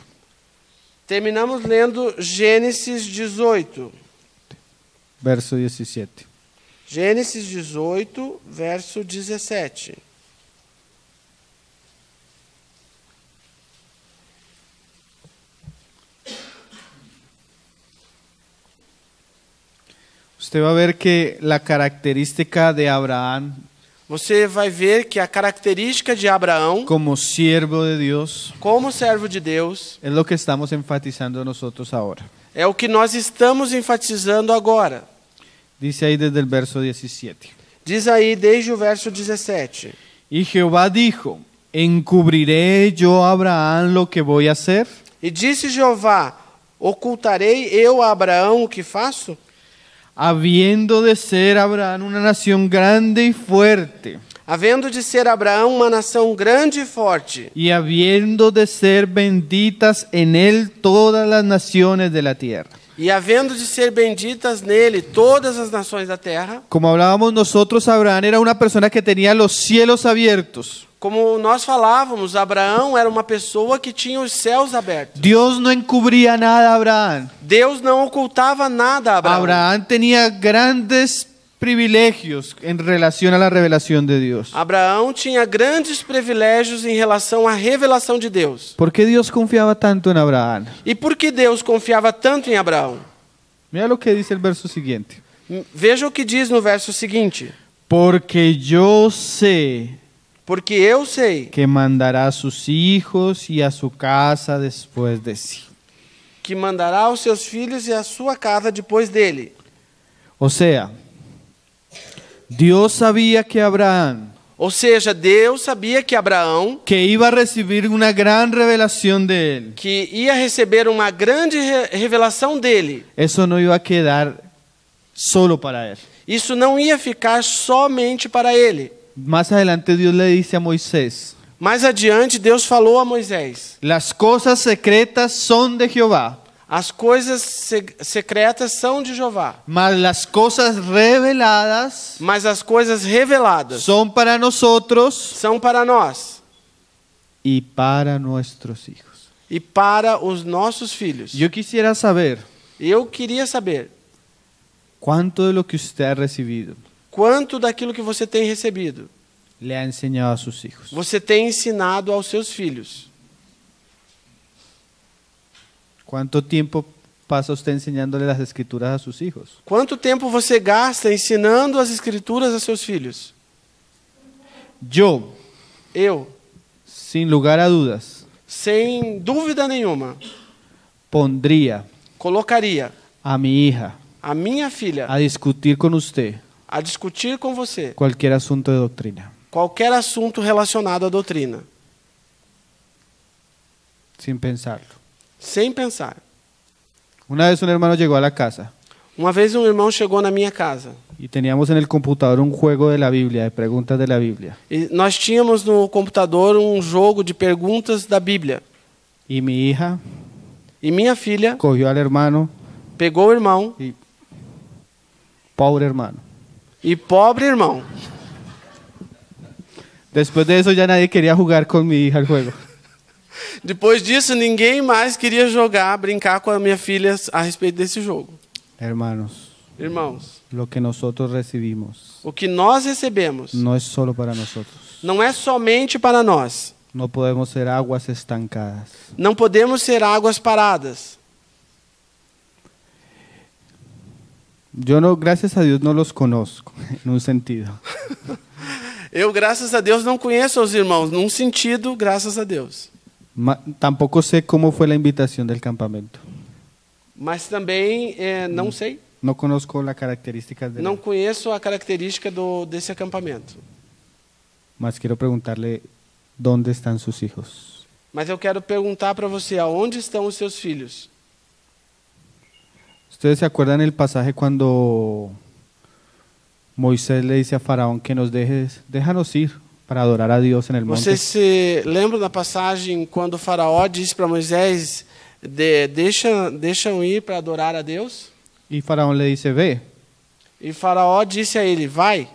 Terminamos lendo Gênesis 18. Verso 17. Gênesis 18, verso 17. Usted va a ver que la característica de Abraham Você vai ver que a característica de Abraão, como siervo de Dios como servo de Deus, es lo que estamos enfatizando nosotros ahora. é o que nós estamos enfatizando agora. Dice ahí desde el verso 17. Diz aí desde o verso 17. Y Jehová dijo, ¿encubriré yo a Abraham lo que voy a hacer? E disse Jeová: ocultarei eu a Abraão o que faço? Habiendo de ser Abraham una nación grande y fuerte, Havendo de ser Abraão uma nação grande e forte, y habiendo de ser benditas en él todas las naciones de la tierra. e havendo de ser benditas nele todas as nações da terra. Como hablábamos nosotros, Abraham era una persona que tenía los cielos abiertos. Como nós falávamos, Abraão era uma pessoa que tinha os céus abertos. Dios no encubría nada a Abraham. Deus não ocultava nada a Abraão. Abraham tenía grandes privilegios en relación a la revelación de Dios. Abraão tinha grandes privilégios em relação à revelação de Deus. ¿Por qué Dios confiaba tanto en Abraham? E por que Deus confiava tanto em Abraão? Mira lo que dice el verso siguiente. Veja o que diz no verso seguinte. Porque yo sé Porque eu sei que mandará a sus hijos y a su casa después de sí. que mandará aos seus filhos e a sua casa depois dele. O sea, Dios sabía que Abraham, Ou seja, Deus sabia que Abraão, que iba a recibir una gran revelación de él, que ia receber uma grande revelação dele, eso no iba a quedar solo para él. isso não ia ficar somente para ele. Más adelante Dios le dice a Moisés, Mais adiante, Deus falou a Moisés: las cosas secretas son de Jehová, as coisas secretas são de Jeová, mas las cosas reveladas mas as coisas reveladas son para nosotros são para nós y para nuestros hijos. e para os nossos filhos. Yo quisiera saber Eu queria saber cuánto de lo que usted ha recibido quanto daquilo que você tem recebido le ha enseñado a sus hijos. você tem ensinado aos seus filhos. ¿Cuánto tiempo pasa usted enseñándole las escrituras a sus hijos? Quanto tempo você gasta ensinando as escrituras a seus filhos? Yo, Eu, sin lugar a dudas, sem dúvida nenhuma, pondría colocaria a mi hija a minha filha a discutir con usted a discutir com você cualquier asunto de doctrina, qualquer assunto relacionado à doutrina, sin pensarlo. sem pensar. Una vez un hermano llegó a la casa Uma vez um irmão chegou na minha casa y teníamos en el computador un juego de la Biblia, de preguntas de la Biblia. e nós tínhamos no computador um jogo de perguntas da Bíblia. Y mi hija E minha filha cogió al hermano pegou o irmão y, pobre hermano. e pobre irmão. Después de eso ya nadie quería jugar con mi hija al juego. Depois disso, ninguém mais queria jogar, brincar com a minha filha a respeito desse jogo. Hermanos, Irmãos, lo que nosotros recibimos o que nós recebemos no es solo para nosotros, não é somente para nós, No podemos ser aguas estancadas. Não podemos ser águas paradas. Yo no, gracias a Dios, no los conozco, en un sentido. Eu, graças a Deus, não conheço os irmãos, num sentido, graças a Deus. Tampoco sé cómo fue la invitación del campamento. Mas também não sei, No conozco la característica de não conheço a característica desse acampamento. Mas quiero preguntarle dónde están sus hijos. Mas eu quero perguntar para você, aonde estão os seus filhos? ¿Ustedes se acuerdan el pasaje cuando Moisés le dice a Faraón que déjanos ir para adorar a Dios en el monte? Vocês se lembram da passagem quando o faraó disse para Moisés, deixam ir para adorar a Deus? Y Faraón le dice, ve, E faraó disse a ele, vai,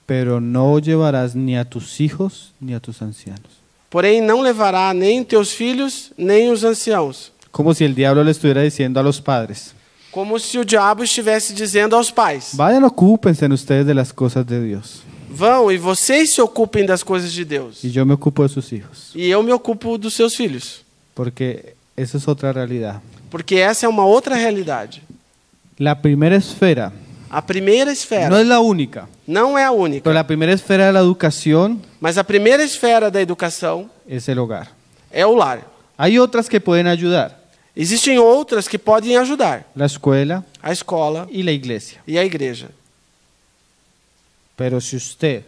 pero no llevarás ni a tus hijos ni a tus ancianos. porém não levará nem teus filhos, nem os anciãos. Como si el diablo le estuviera diciendo a los padres, Como se o diabo estivesse dizendo aos pais, vayan, ocúpense ustedes de las cosas de Dios vão e vocês se ocupem das coisas de Deus. y yo me ocupo de sus hijos, E eu me ocupo dos seus filhos. porque esa es otra realidad. Porque essa é uma outra realidade. La primera esfera, A primeira esfera no es la única, não é a única, pero la primera esfera de la educación mas a primeira esfera da educação es el hogar. é o lar. Hay otras que pueden ayudar, Existem outras que podem ajudar, la escuela a escola y la iglesia. e a igreja. Pero si usted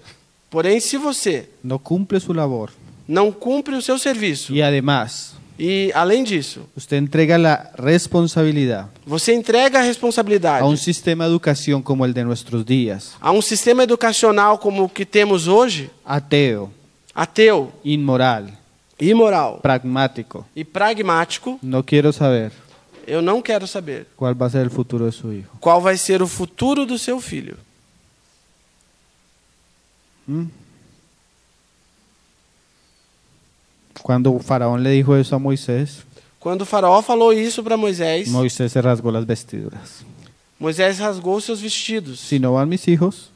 Porém, se você no cumple su labor não cumpre o seu serviço y además e, além disso, usted entrega la responsabilidad você entrega a responsabilidade a un sistema de educación como el de nuestros días, a um sistema educacional como o que temos hoje, ateo, ateu, inmoral, imoral pragmático, e pragmático, no quiero saber eu não quero saber cuál va a ser el futuro de su hijo. qual vai ser o futuro do seu filho. Cuando Faraón le dijo eso a Moisés, Quando o faraó falou isso para Moisés, Moisés se rasgó las vestiduras. Moisés rasgou seus vestidos. Si no van mis hijos,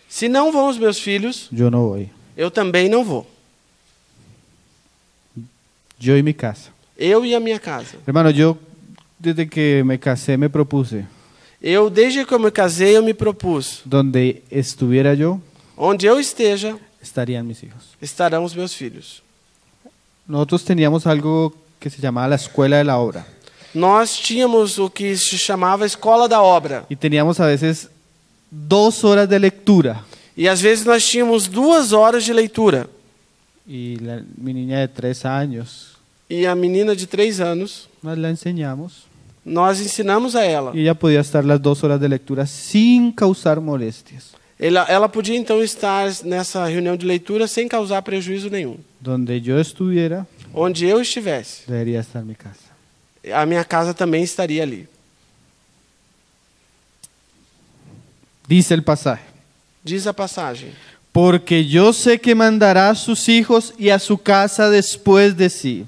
Se não vão os meus filhos, yo no voy. eu também não vou. Yo y mi casa. Eu e a minha casa. Hermano, yo desde que me casé me propuse, Eu, desde que eu me casei, eu me propus. donde estuviera yo, Onde eu esteja, estarían mis hijos. estarão os meus filhos. Nosotros teníamos algo que se llamaba la escuela de la obra. Nós tínhamos o que se chamava Escola da Obra. Y teníamos a veces 2 horas de lectura. E às vezes nós tínhamos 2 horas de leitura. Y mi niña de 3 años, E a menina de 3 anos, nos la enseñamos. nós ensinamos a ela. Y ella podía estar las 2 horas de lectura sin causar molestias. Ela podia então estar nessa reunião de leitura sem causar prejuízo nenhum. Donde yo estuviera, Onde eu estivesse, debería estar mi casa. a minha casa também estaria ali. Dice el pasaje, Diz a passagem. porque yo sé que mandará a sus hijos y a su casa después de sí,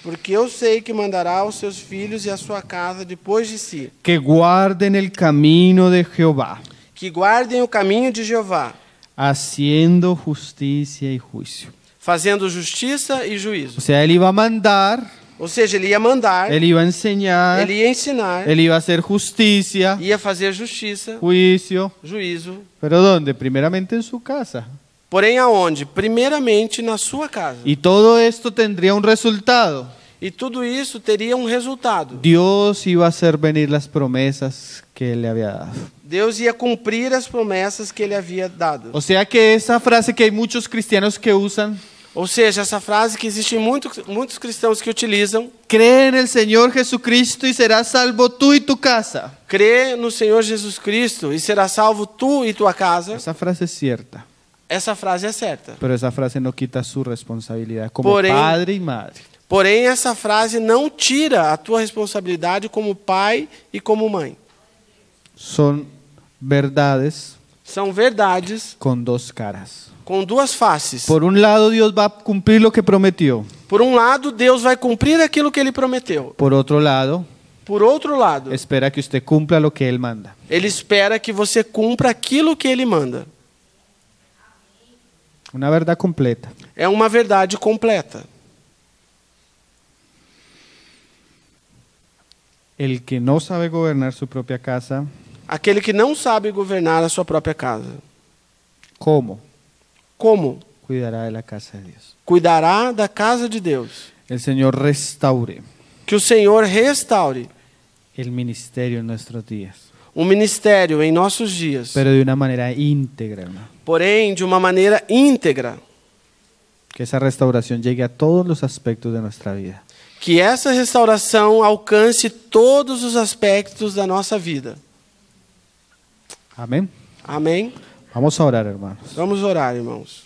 Porque eu sei que mandará os seus filhos e a sua casa depois de si, que guarden el camino de Jehová, que guardem o caminho de Jeová, haciendo justicia y juicio. fazendo justiça e O juízo. sea, él iba a mandar, Ou seja, ele ia mandar, él iba a enseñar, ele ia ensinar, él iba a hacer justicia, ia fazer justiça, juicio, juízo. pero ¿dónde? Primeramente en su casa. Porém, aonde? Primeiramente na sua casa. Y todo esto tendría un resultado. E tudo isso teria um resultado. Dios iba a hacer venir las promesas que él le había dado. Deus ia cumprir as promessas que ele havia dado. O sea que esa frase que hay muchos cristianos que usan, Ou seja, essa frase que existem muitos cristãos que utilizam, cree en el Señor Jesucristo y serás salvo tú y tu casa. crê no Senhor Jesus Cristo e será salvo tu e tua casa. Esa frase es cierta, Essa frase é certa. pero esa frase no quita su responsabilidad como Porém- padre y madre. Porém, essa frase não tira a tua responsabilidade como pai e como mãe. Son verdades São verdades con 2 caras. com 2 faces. Por un lado, Dios va a cumplir lo que prometió. Por um lado, Deus vai cumprir aquilo que ele prometeu. Por otro lado, Por outro lado, espera que usted cumpla lo que Él manda. ele espera que você cumpra aquilo que ele manda. Una verdad completa. É uma verdade completa. El que no sabe gobernar su propia casa, Aquele que não sabe governar a sua própria casa, ¿cómo? como Cuidará de la casa de Dios. cuidará da casa de Deus? El Señor restaure Que o Senhor restaure el ministerio en nuestros días, o ministério em nossos dias, pero de una manera íntegra, hermano. porém de uma maneira íntegra. Que esa restauración llegue a todos los aspectos de nuestra vida. Que essa restauração alcance todos os aspectos da nossa vida. Amén. Amém? Vamos a orar, hermanos. Vamos orar, irmãos.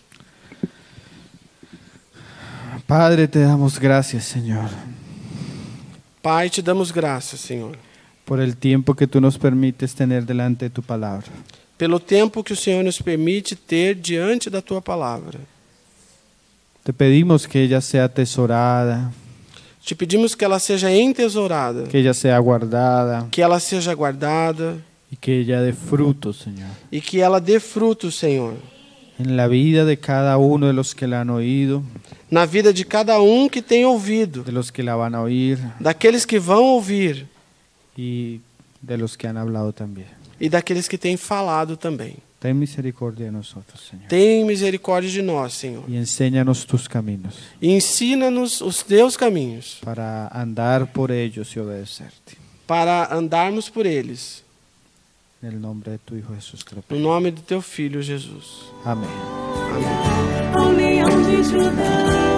Padre, te damos gracias, Señor, Pai, te damos graças, Senhor, por el tiempo que tú nos permites tener delante de tu palabra. pelo tempo que o Senhor nos permite ter diante da Tua palavra. Te pedimos que ella sea atesorada, Te pedimos que ela seja entesourada, que ella sea guardada que ela seja guardada y que ella dé frutos, Señor, e que ela dê fruto, Senhor, en la vida de cada uno de los que la han oído, na vida de cada que tem ouvido, de los que la van a oír daqueles que vão ouvir y de los que han hablado también. e daqueles que têm falado também. Ten misericordia de nosotros, Señor, Tem misericórdia de nós, Senhor, y enséñanos tus caminos e ensina-nos os Teus caminhos para andar por ellos y obedecerte. para andarmos por eles. En el nombre de tu Hijo Jesús te lo No pido. nome do Teu Filho Jesus. Amén. Amém. Ao leão de Judá.